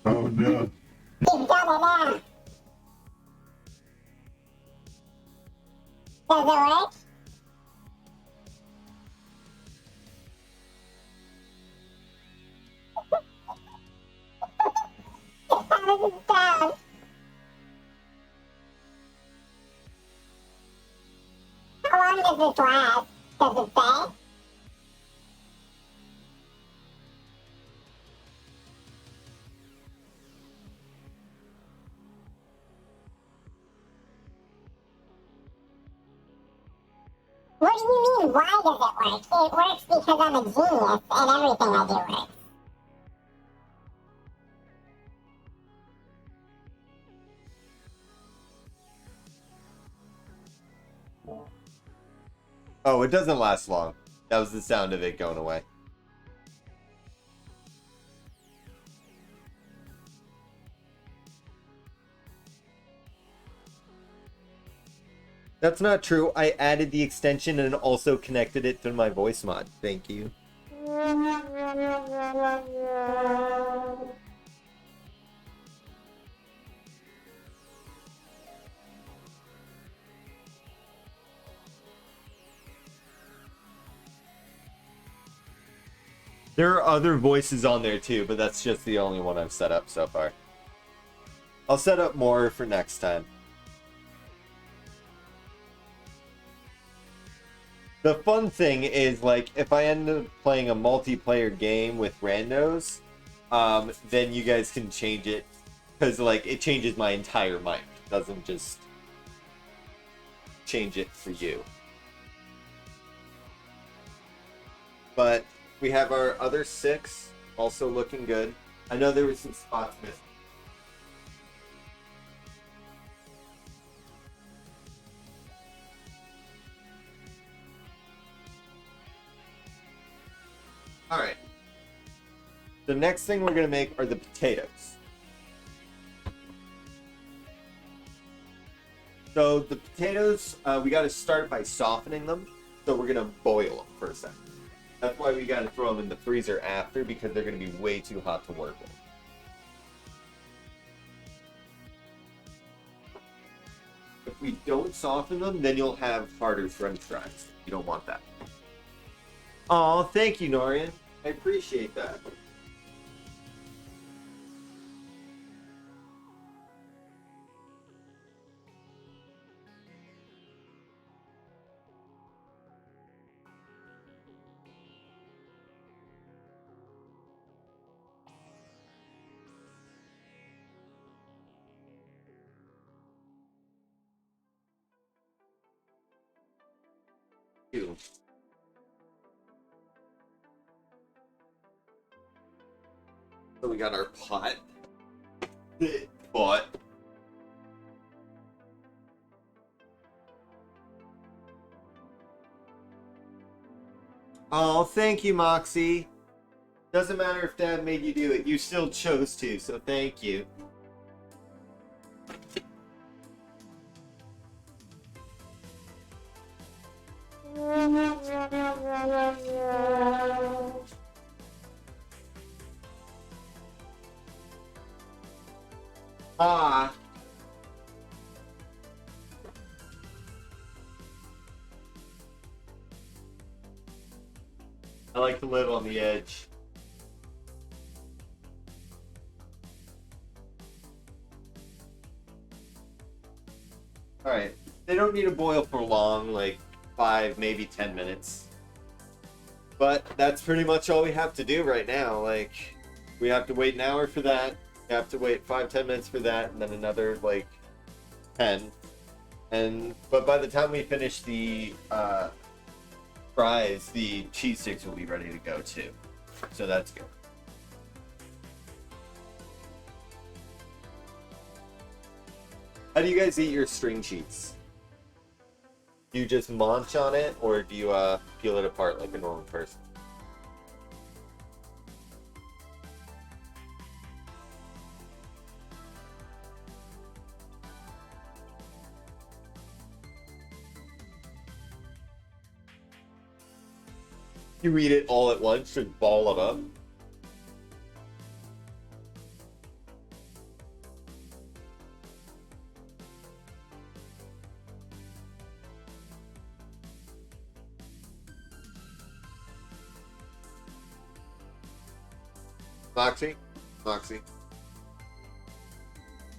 [SPEAKER 3] Oh no.
[SPEAKER 4] He's done it now. Does it work? How does it sound? How long does this last? Does it say? What do you mean, why does it work? It works because I'm a genius and everything I do works.
[SPEAKER 1] Oh, it doesn't last long. That was the sound of it going away. That's not true. I added the extension and also connected it to my voice mod. Thank you. There are other voices on there too, but that's just the only one I've set up so far. I'll set up more for next time. The fun thing is, like, if I end up playing a multiplayer game with randos, then you guys can change it, because, like, it changes my entire mic. It doesn't just change it for you. But we have our other 6 also looking good. I know there were some spots missing. Alright. The next thing we're going to make are the potatoes. So the potatoes, we got to start by softening them. So we're going to boil them for a second. That's why we got to throw them in the freezer after, because they're going to be way too hot to work with. If we don't soften them, then you'll have harder french fries. You don't want that. Aw, thank you, Norian. I appreciate that. Ew. So we got our pot. Pot. Oh, thank you, Moxie. Doesn't matter if Dad made you do it. You still chose to, so thank you. Ah. I like to live on the edge. Alright. They don't need to boil for long, like 5, maybe 10 minutes. But that's pretty much all we have to do right now. Like, we have to wait an hour for that. We have to wait 5-10 minutes for that, and then another, like, 10. But by the time we finish the fries, the cheese sticks will be ready to go too. So that's good. How do you guys eat your string cheese? Do you just munch on it, or do you peel it apart like a normal person? You eat it all at once and ball it up. Moxie,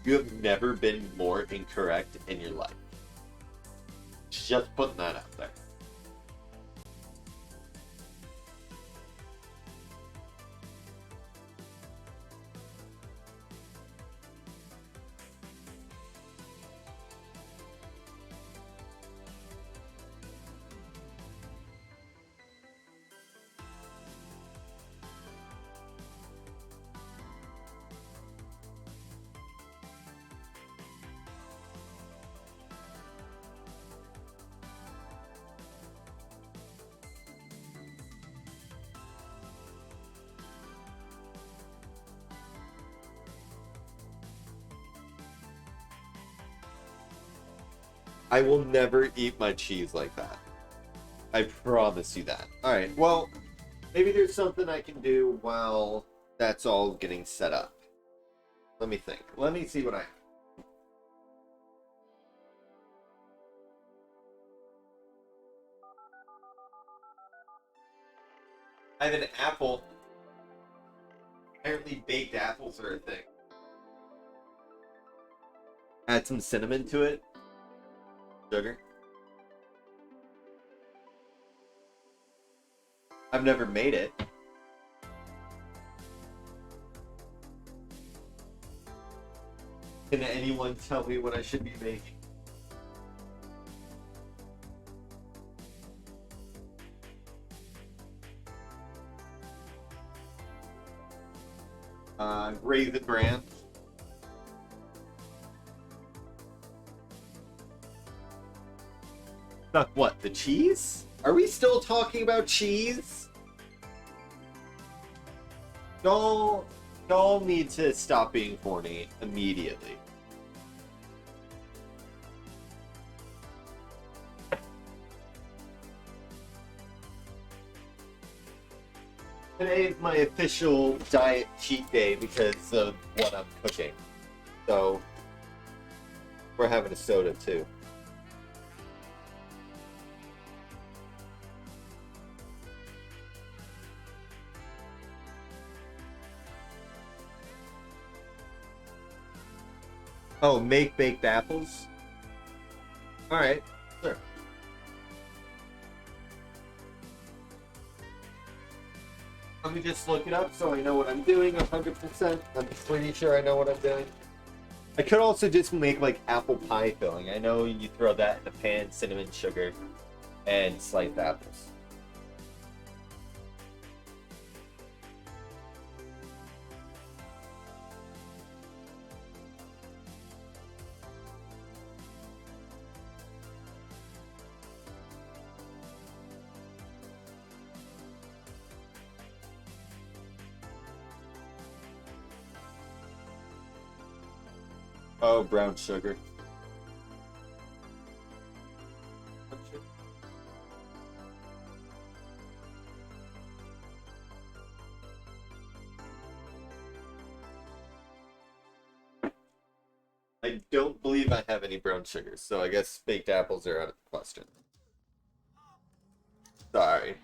[SPEAKER 1] you have never been more incorrect in your life. Just putting that out there. I will never eat my cheese like that. I promise you that. Alright, well, maybe there's something I can do while that's all getting set up. Let me think. Let me see what I have. I have an apple. Apparently baked apples are a thing. Add some cinnamon to it. Sugar. I've never made it. Can anyone tell me what I should be making? Raisin bran. Not what? The cheese? Are we still talking about cheese? Y'all need to stop being horny immediately. Today is my official diet cheat day because of what I'm cooking. So, we're having a soda too. Oh, make baked apples? Alright, sure. Let me just look it up so I know what I'm doing 100%. I'm pretty sure I know what I'm doing. I could also just make like apple pie filling. I know you throw that in a pan, cinnamon, sugar, and sliced apples. Oh, brown sugar. I don't believe I have any brown sugar, so I guess baked apples are out of the question. Sorry.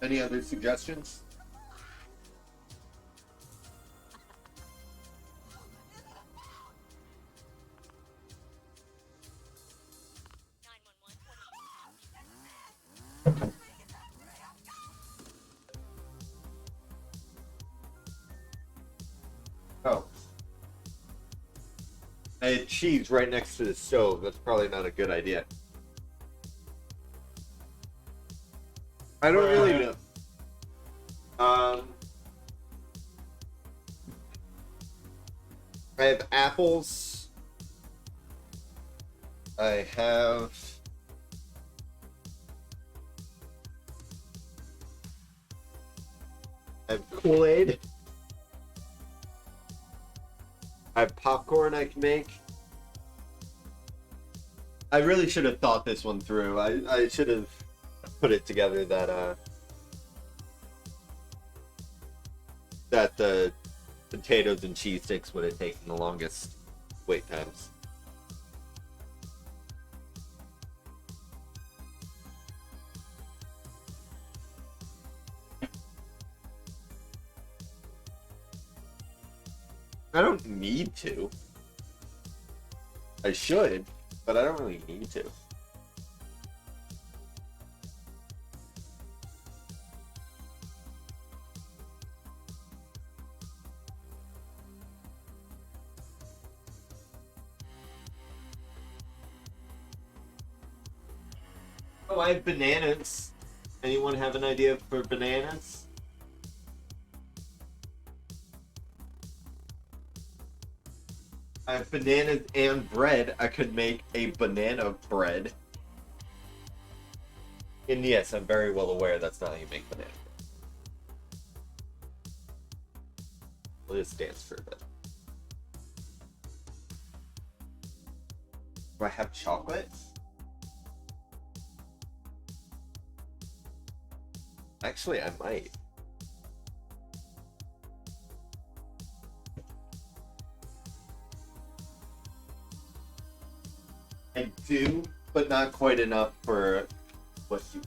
[SPEAKER 1] Any other suggestions? Oh. I had cheese right next to the stove. That's probably not a good idea. I don't really know. I have apples. I have I have Kool-Aid. I have popcorn I can make. I really should have thought this one through. I should have put it together that the potatoes and cheese sticks would have taken the longest wait times. I don't need to. I should, but I don't really need to. Oh, I have bananas. Anyone have an idea for bananas? I have bananas and bread. I could make a banana bread. And yes, I'm very well aware that's not how you make banana bread. We'll just dance for a bit. Do I have chocolate? Actually, I might. I do, but not quite enough for what you.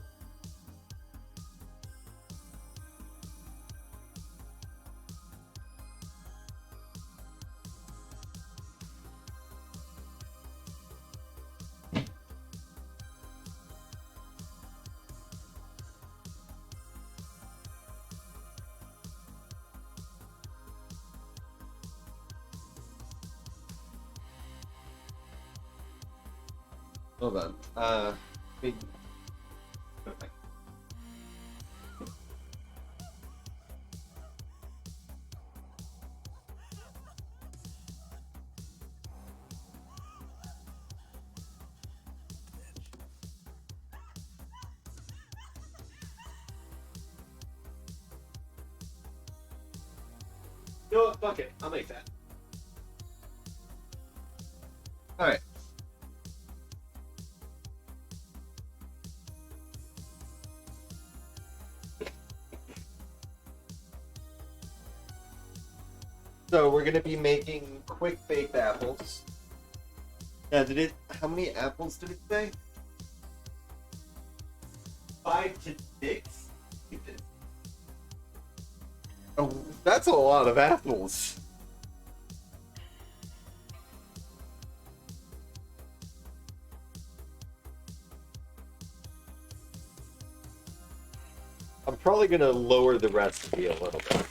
[SPEAKER 1] Hold on. Wait. Okay. You know what? Fuck it. I'll make that. Alright. So we're gonna be making quick baked apples. Now, how many apples did it say? 5 to 6? Oh, that's a lot of apples. I'm probably gonna lower the recipe a little bit.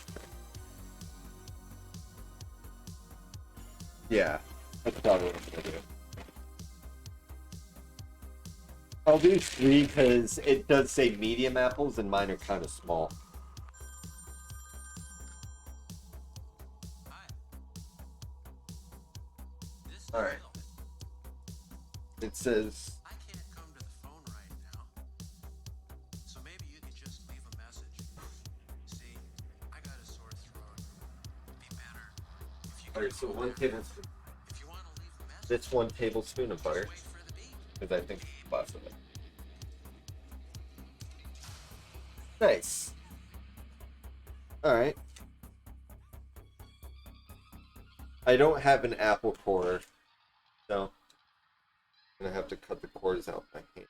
[SPEAKER 1] Yeah, that's probably what I'm gonna do. I'll do 3 because it does say medium apples and mine are kind of small. Alright. It says...
[SPEAKER 3] I can't come to the phone right now. So maybe you could just leave a message. See, I got a sore throat. It'd be better if you could.
[SPEAKER 1] Alright, so 1 tablespoon.
[SPEAKER 3] If you want to leave a message,
[SPEAKER 1] That's 1 tablespoon of butter.
[SPEAKER 3] wait for the beep.
[SPEAKER 1] Because I think it's less of it. Nice. Alright. I don't have an apple core, so I'm gonna have to cut the cores out by hand.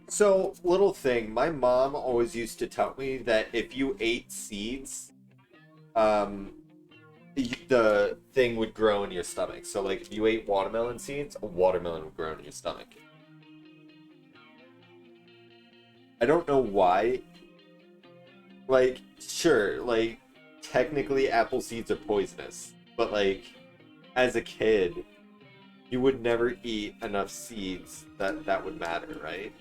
[SPEAKER 1] So, little thing, my mom always used to tell me that if you ate seeds, the thing would grow in your stomach. So, like, if you ate watermelon seeds, a watermelon would grow in your stomach. I don't know why. Like, sure, like, technically apple seeds are poisonous, but, like, as a kid, you would never eat enough seeds that would matter, right?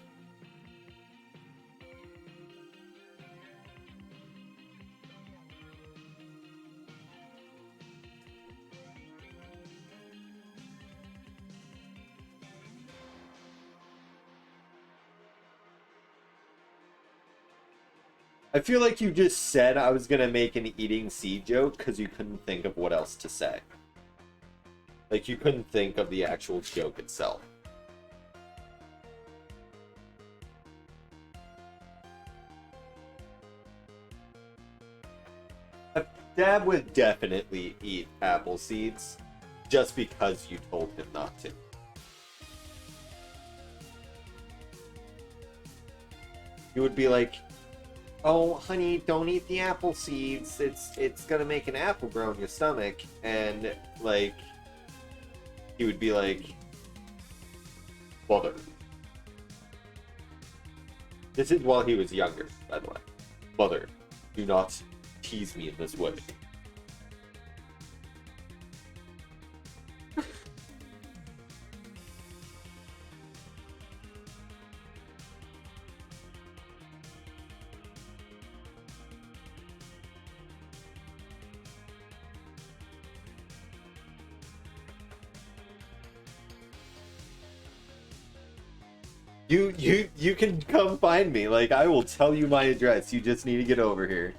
[SPEAKER 1] I feel like you just said I was gonna make an eating seed joke because you couldn't think of what else to say. Like, you couldn't think of the actual joke itself. Dad would definitely eat apple seeds just because you told him not to. He would be like, "Oh, honey, don't eat the apple seeds. It's gonna make an apple grow in your stomach." And like, he would be like, "Mother." This is while he was younger, by the way. "Mother, do not tease me in this way." You can come find me. Like, I will tell you my address. You just need to get over here.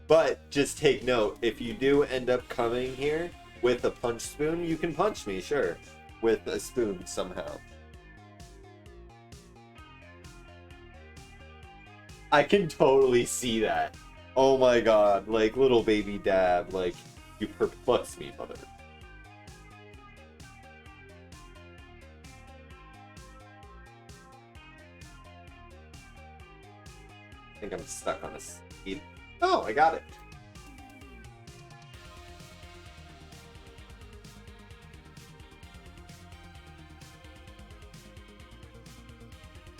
[SPEAKER 1] But just take note, if you do end up coming here with a punch spoon, you can punch me, sure. With a spoon somehow. I can totally see that. Oh my god, like little baby dad, like, you perplex me, mother. I think I'm stuck on a seed. Oh, I got it.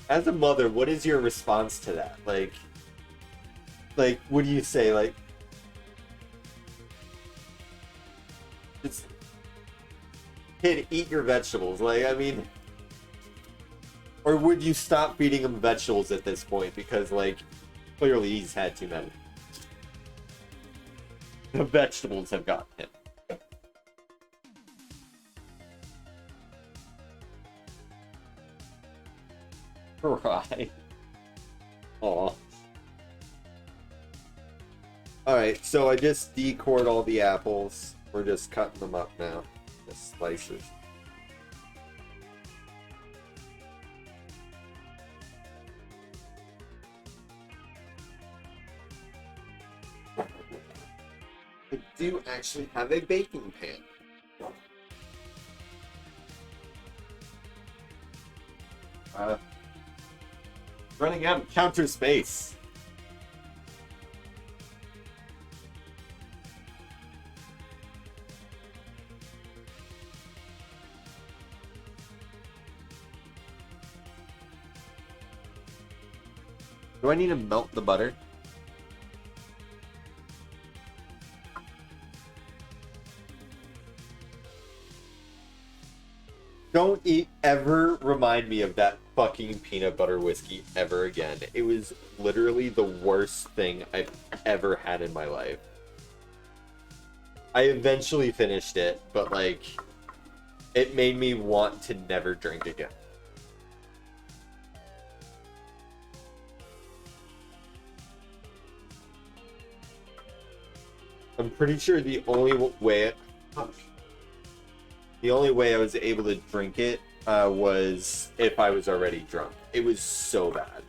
[SPEAKER 1] As a mother, what is your response to that? Like, what do you say? Like, it's, kid, eat your vegetables. Like, I mean, or would you stop feeding him vegetables at this point? Because, like, clearly he's had too many. The vegetables have gotten him. Right. Aw. Alright, so I just decored all the apples. We're just cutting them up now. Just slices. I do actually have a baking pan. Running out of counter space. Do I need to melt the butter? Don't ever remind me of that fucking peanut butter whiskey ever again. It was literally the worst thing I've ever had in my life. I eventually finished it, but like, it made me want to never drink again. I'm pretty sure the only way I was able to drink it was if I was already drunk. It was so bad.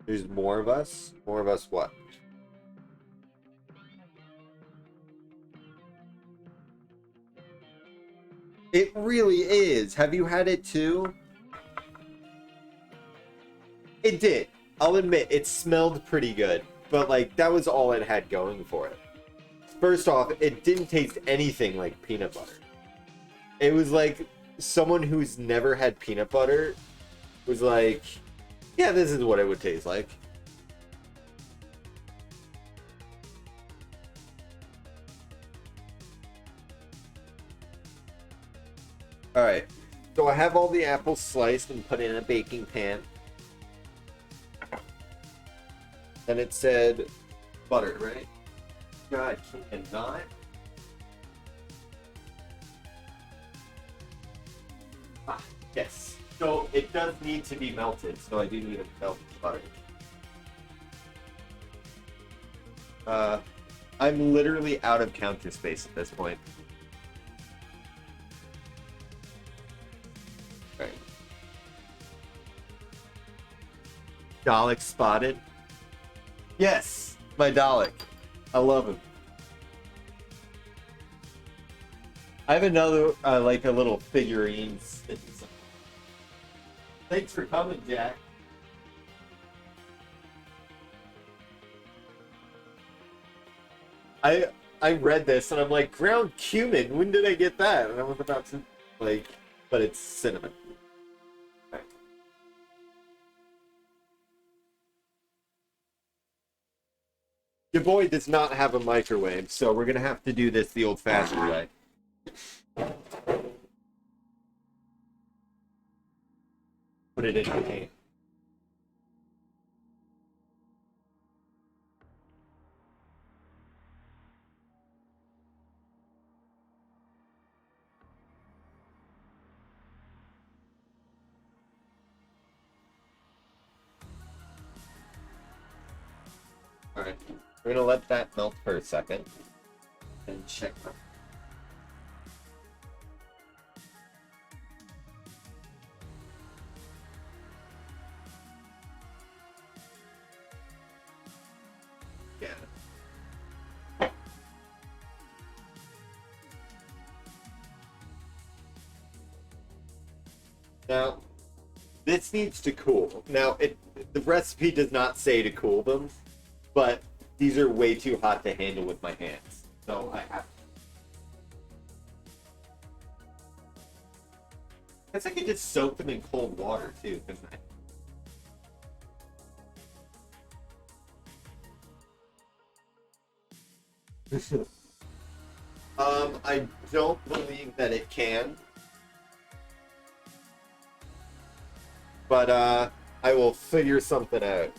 [SPEAKER 1] There's more of us? More of us what? It really is. Have you had it too? It did. I'll admit, it smelled pretty good. But, like, that was all it had going for it. First off, it didn't taste anything like peanut butter. It was like someone who's never had peanut butter was like, yeah, this is what it would taste like. Alright, so I have all the apples sliced and put in a baking pan. And it said butter, right? God, cannot. Ah, yes. So it does need to be melted, so I do need to melt the butter. I'm literally out of counter space at this point. Right. Dalek spotted. Yes, my Dalek. I love him. I have another, like a little figurine. Thanks for coming, Jack. I read this and I'm like, ground cumin. When did I get that? And I was about to like, but it's cinnamon. Okay. Your boy does not have a microwave, so we're gonna have to do this the old-fashioned way. Put it in the can. Alright, we're gonna let that melt for a second and check. Yeah. Now, this needs to cool. Now, the recipe does not say to cool them, but these are way too hot to handle with my hands. So I have to. I guess I could just soak them in cold water too, couldn't I? I don't believe that it can. But I will figure something out.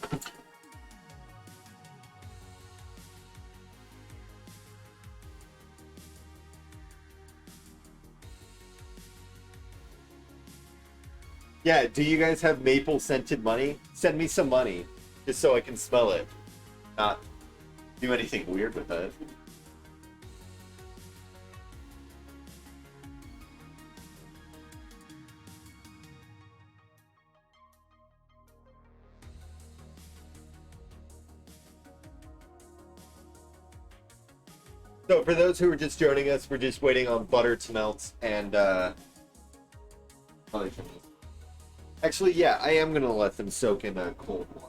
[SPEAKER 1] Yeah, do you guys have maple scented money? Send me some money, just so I can smell it. Not do anything weird with it. So for those who are just joining us, we're just waiting on butter to melt and actually, yeah, I am gonna let them soak in cold water.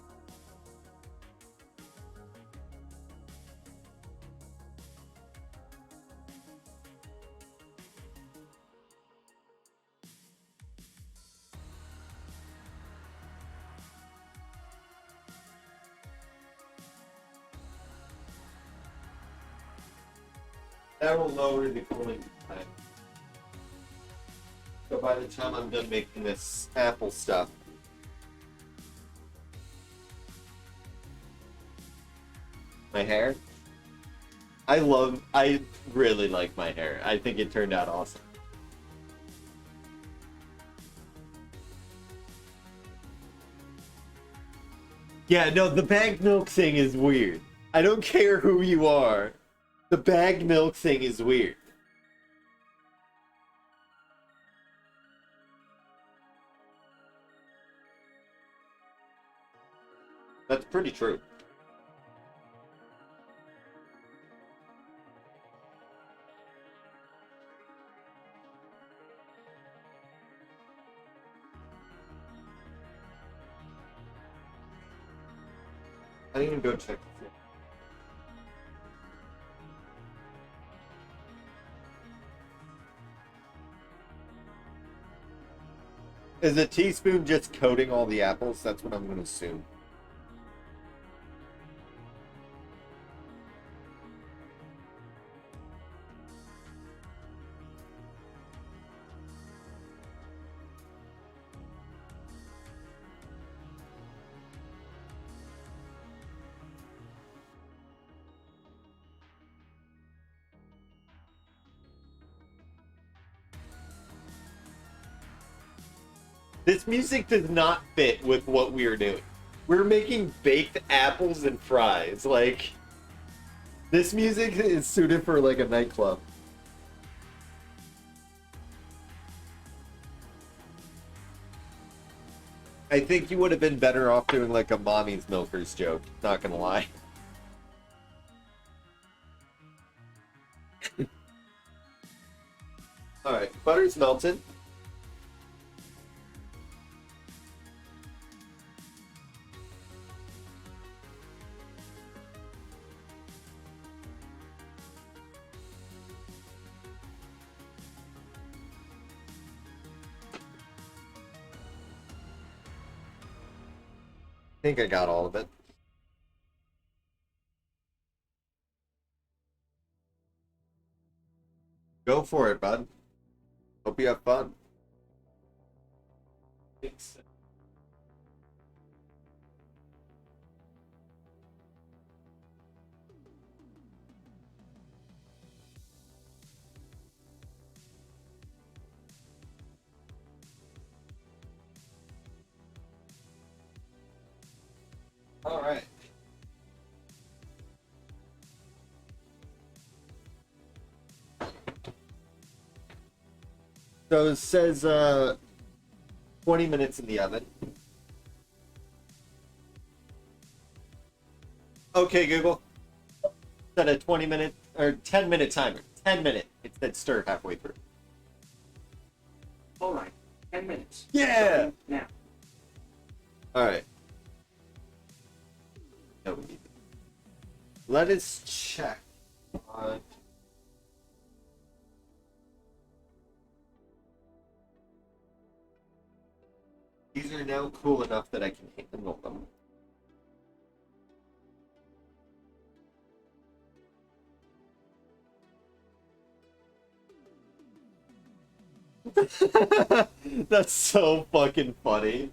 [SPEAKER 1] That will lower the cooling time. So by the time I'm done making this apple stuff, my hair, I really like my hair. I think it turned out awesome. Yeah, no, the bagged milk thing is weird. I don't care who you are. The bagged milk thing is weird. That's pretty true. I didn't even go check the floor. Is a teaspoon just coating all the apples? That's what I'm going to assume. This music does not fit with what we are doing. We're making baked apples and fries. Like, this music is suited for like a nightclub. I think you would have been better off doing like a mommy's milkers joke. Not gonna lie. All right, butter's melted. I think I got all of it. Go for it, bud. Hope you have fun. All right. So it says 20 minutes in the oven. Okay, Google. Set a 20-minute or 10-minute timer. 10 minute. It said stir halfway through.
[SPEAKER 5] All right, 10 minutes.
[SPEAKER 1] Yeah.
[SPEAKER 5] Now.
[SPEAKER 1] All right. No, we need. Let us check. These are now cool enough that I can handle them. That's so fucking funny.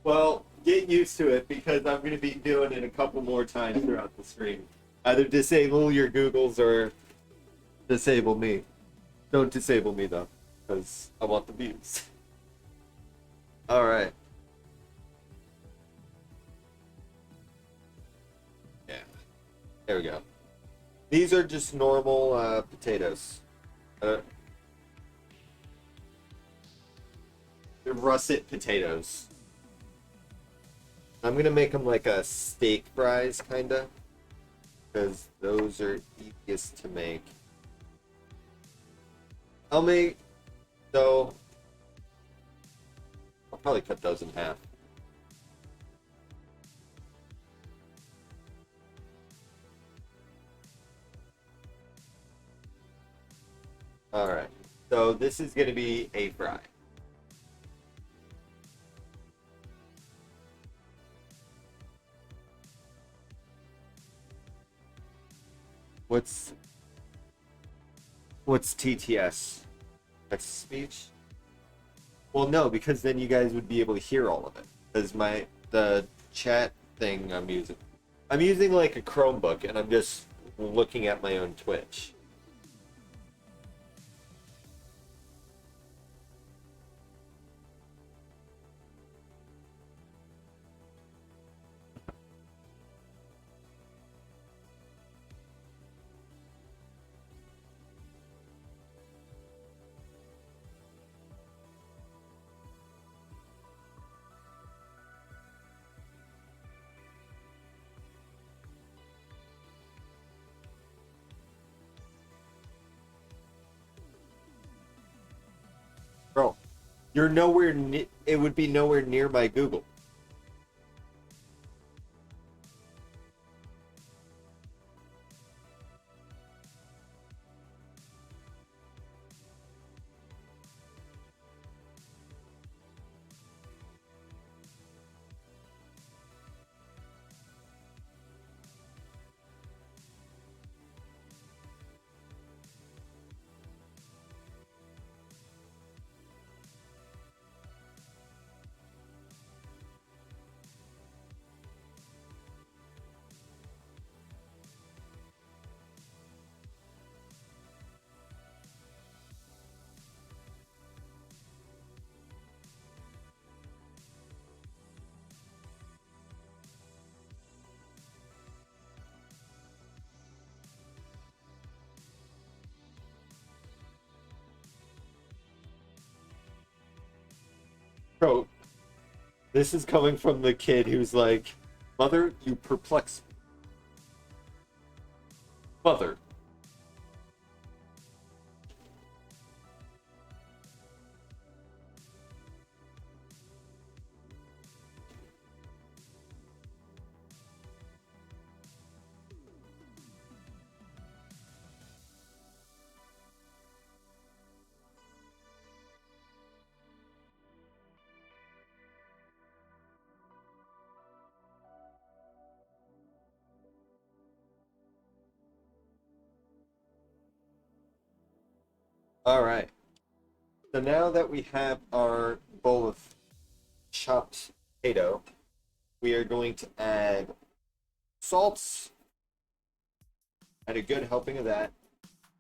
[SPEAKER 1] Well, get used to it because I'm going to be doing it a couple more times throughout the stream. Either disable your Googles or disable me. Don't disable me though, because I want the views. Alright. Yeah. There we go. These are just normal potatoes. They're russet potatoes. I'm gonna make them like a steak fries, kinda. Because those are easiest to make. I'll probably cut those in half. Alright, so this is going to be a fry. What's TTS? Text to speech? Well, no, because then you guys would be able to hear all of it. Because the chat thing I'm using like a Chromebook, and I'm just looking at my own Twitch. Bro, you're nowhere it would be nowhere near my Google. Bro, this is coming from the kid who's like, Mother, you perplex me. Mother. All right. So now that we have our bowl of chopped potato, we are going to add salt. Add a good helping of that.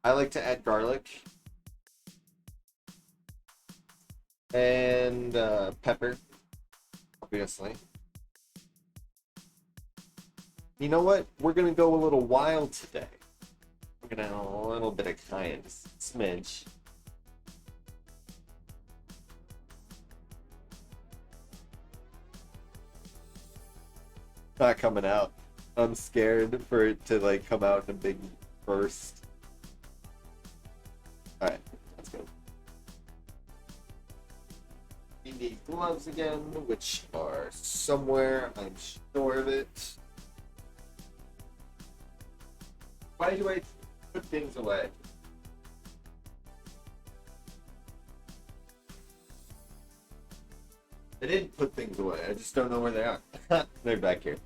[SPEAKER 1] I like to add garlic and pepper, obviously. You know what? We're gonna go a little wild today. We're gonna add a little bit of cayenne, just a smidge. Not coming out. I'm scared for it to like come out in a big burst. Alright, let's go. We need gloves again, which are somewhere, I'm sure of it. Why do I put things away? I didn't put things away, I just don't know where they are. They're back here.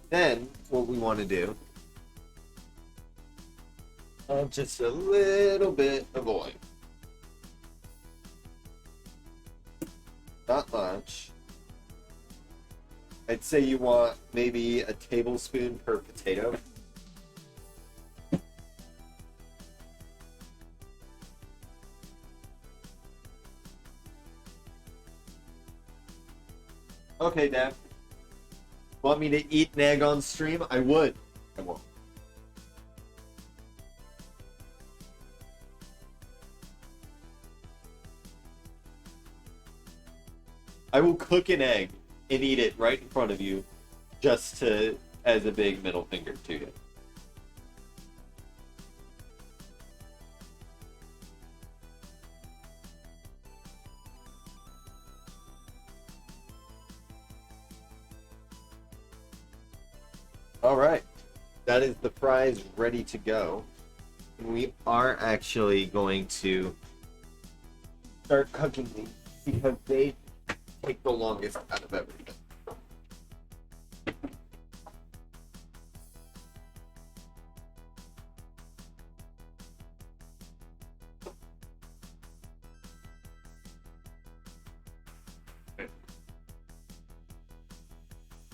[SPEAKER 1] Then, what we want to do, just a little bit of oil. Not much. I'd say you want maybe a tablespoon per potato. Okay, Dad. Want me to eat an egg on stream? I would. I won't. I will cook an egg and eat it right in front of you, just to as a big middle finger to you. All right, that is the fries ready to go. And we are actually going to start cooking these because they take the longest out of everything.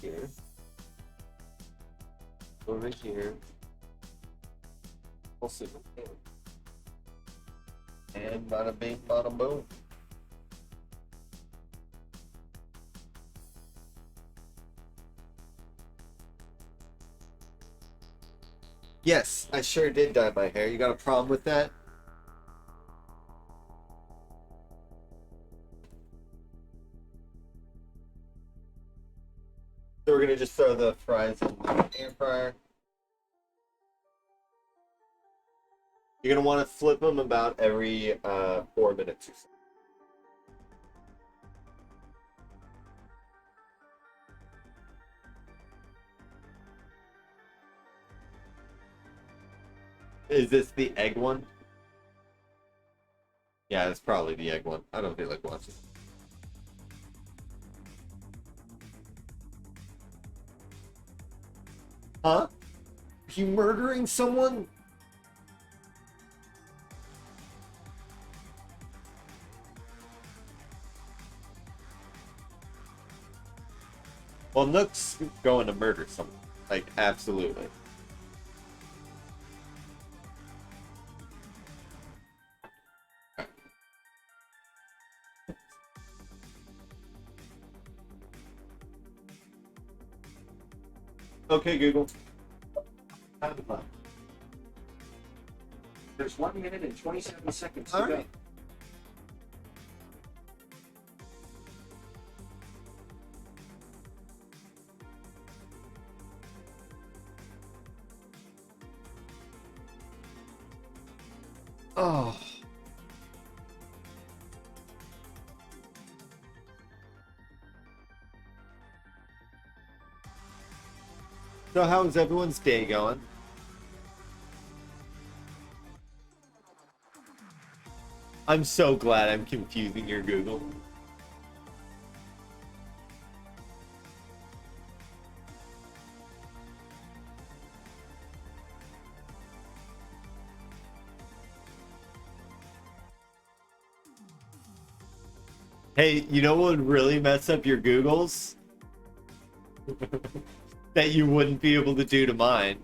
[SPEAKER 1] Here. Over here. Also, and bada bing, bada boom. Yes, I sure did dye my hair. You got a problem with that? So we're gonna just throw the fries in the air fryer. You're gonna want to flip them about every 4 minutes or so. Is this the egg one? Yeah, it's probably the egg one. I don't feel like watching. Huh? Are you murdering someone? Well, Nook's going to murder someone. Like, absolutely. Okay, Google. Time to fun.
[SPEAKER 5] There's 1 minute and 27 seconds to
[SPEAKER 1] All
[SPEAKER 5] go.
[SPEAKER 1] right. Oh. So how's everyone's day going? I'm so glad I'm confusing your Google. Hey, you know what would really mess up your Googles? That you wouldn't be able to do to mine.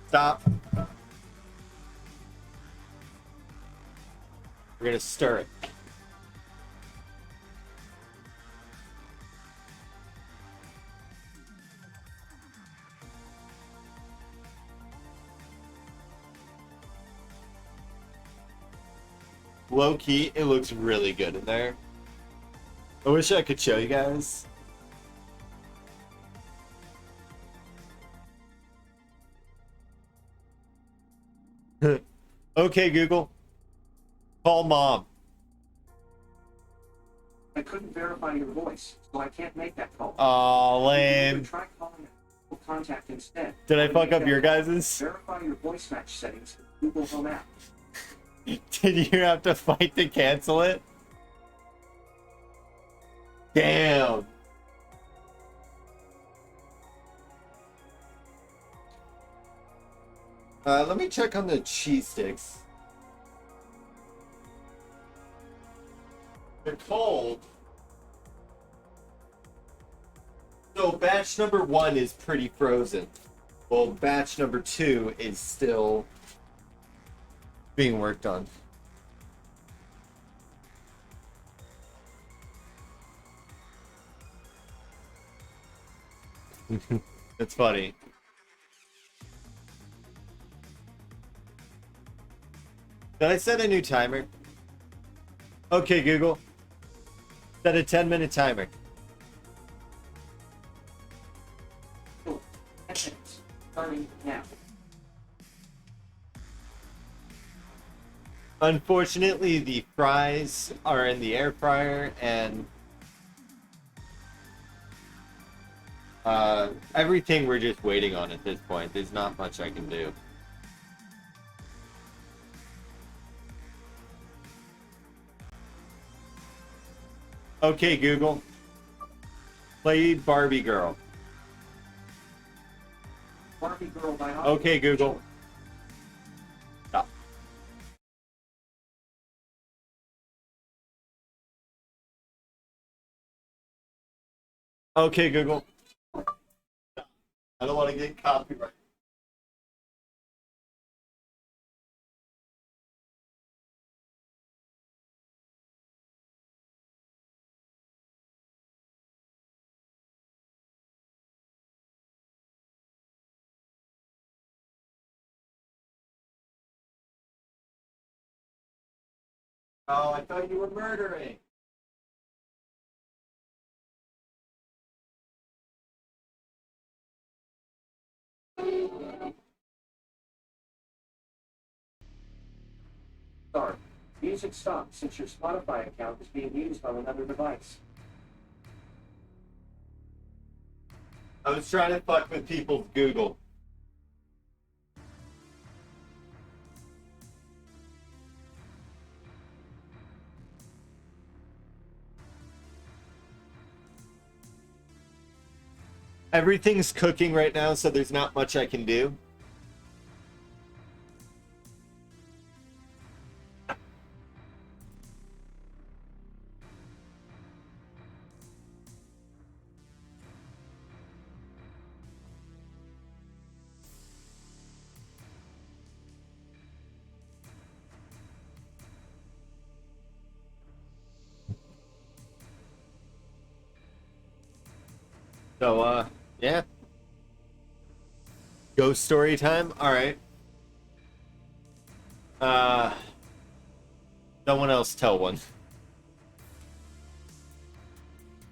[SPEAKER 1] Stop. We're gonna stir it. Low key, it looks really good in there. I wish I could show you guys. Okay, Google. Call mom.
[SPEAKER 5] I couldn't verify your voice, so I can't make that call.
[SPEAKER 1] Aw,
[SPEAKER 5] You
[SPEAKER 1] lame.
[SPEAKER 5] can try calling a contact instead.
[SPEAKER 1] Did I
[SPEAKER 5] Or
[SPEAKER 1] fuck
[SPEAKER 5] make
[SPEAKER 1] up
[SPEAKER 5] that
[SPEAKER 1] your
[SPEAKER 5] call.
[SPEAKER 1] guys's?
[SPEAKER 5] Verify your voice match settings in Google Home app.
[SPEAKER 1] Did you have to fight to cancel it? Damn. Let me check on the cheese sticks. They're cold. So batch number 1 is pretty frozen. Well, batch number 2 is still being worked on. That's funny. Did I set a new timer? Okay, Google. Set a 10-minute timer.
[SPEAKER 5] Cool. 10 minutes. Starting now.
[SPEAKER 1] Unfortunately, the fries are in the air fryer, and everything we're just waiting on at this point. There's not much I can do. Okay, Google. Play Barbie Girl.
[SPEAKER 5] Barbie Girl by
[SPEAKER 1] Okay, Google. Stop. Okay, Google. I don't want to get copyright. Oh, I thought you were murdering.
[SPEAKER 5] Sorry. Music stopped since your Spotify account is being used on another device.
[SPEAKER 1] I was trying to fuck with people's Google. Everything's cooking right now, so there's not much I can do. So, yeah. Ghost story time? Alright. Someone else tell one.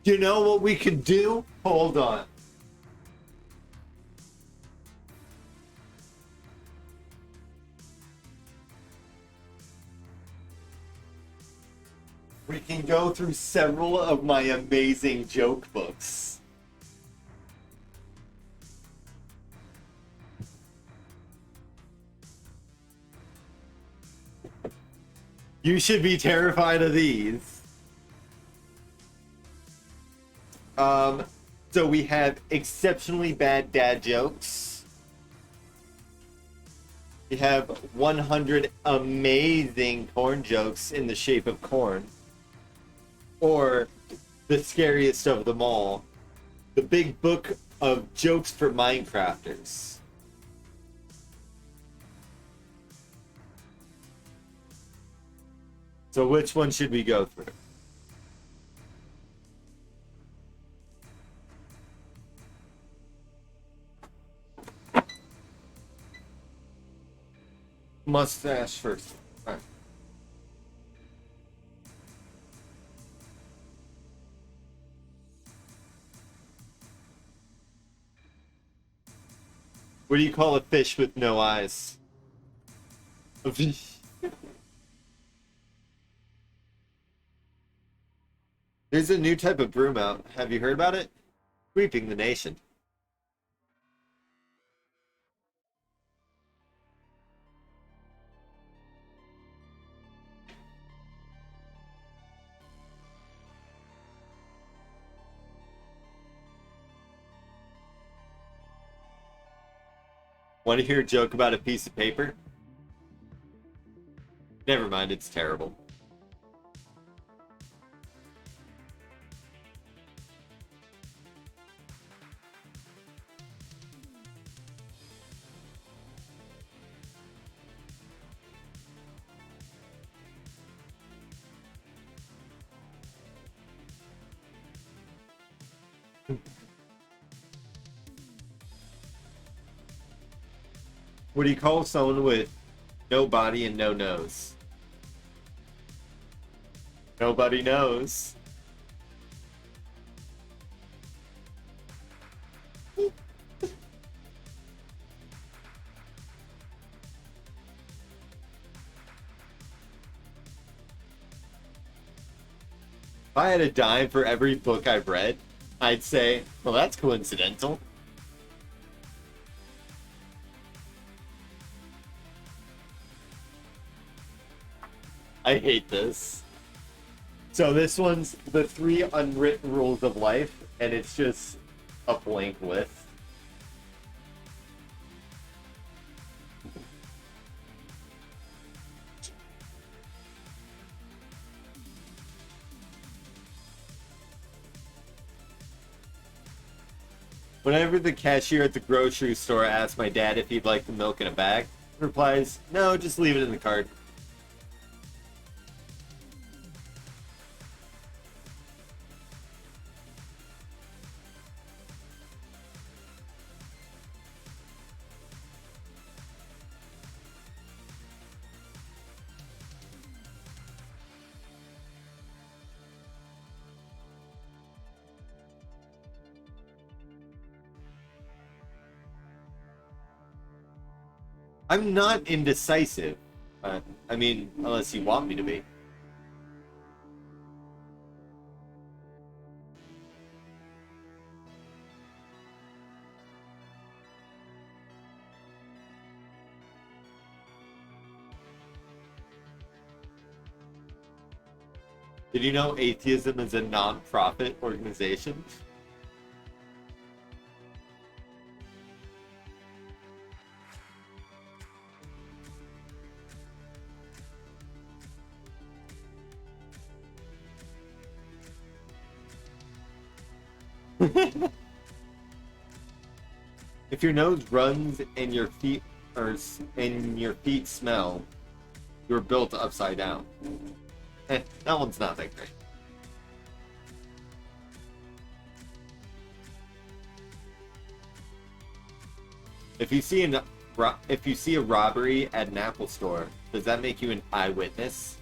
[SPEAKER 1] You know what we could do? Hold on. We can go through several of my amazing joke books. You should be terrified of these. So we have exceptionally bad dad jokes. We have 100 amazing corn jokes in the shape of corn. Or the scariest of them all, the big book of jokes for Minecrafters. So which one should we go through? Mustache first. All right. What do you call a fish with no eyes? A fish. There's a new type of broom out. Have you heard about it? Sweeping the nation. Want to hear a joke about a piece of paper? Never mind, it's terrible. What do you call someone with no body and no nose? Nobody knows. If I had a dime for every book I've read, I'd say, well, that's coincidental. I hate this. So this one's the 3 unwritten rules of life, and it's just a blank list. Whenever the cashier at the grocery store asks my dad if he'd like the milk in a bag, he replies, no, just leave it in the cart. I'm not indecisive. I mean, unless you want me to be. Did you know atheism is a non-profit organization? If your nose runs and your feet smell, you're built upside down. That one's not that great. If you see if you see a robbery at an Apple store, does that make you an eyewitness?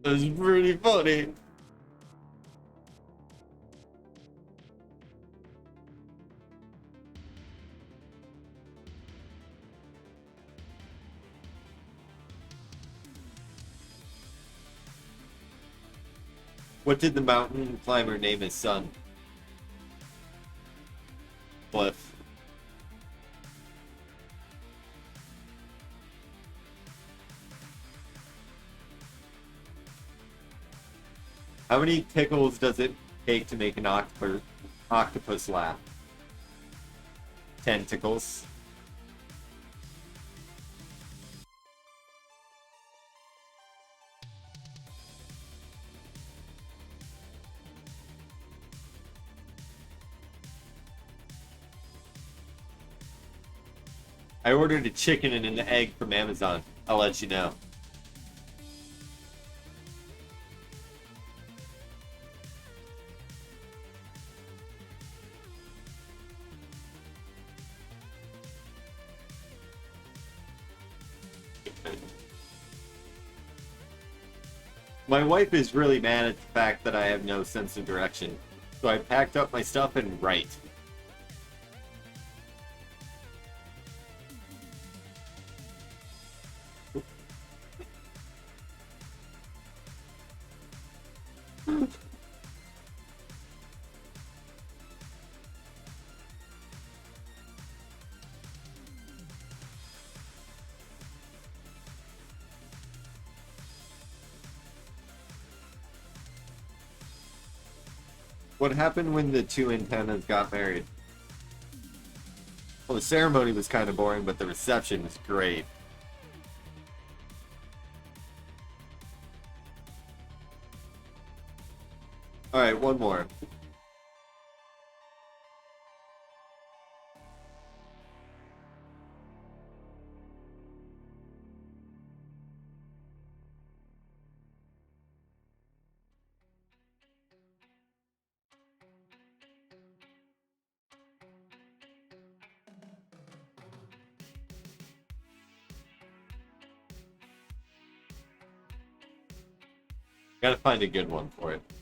[SPEAKER 1] That's pretty funny. What did the mountain climber name his son? Cliff. How many tickles does it take to make an octopus laugh? 10 tickles. I ordered a chicken and an egg from Amazon. I'll let you know. My wife is really mad at the fact that I have no sense of direction, so I packed up my stuff and write. What happened when the two antennas got married? Well, the ceremony was kind of boring, but the reception was great. Alright, one more. Gotta find a good one for it.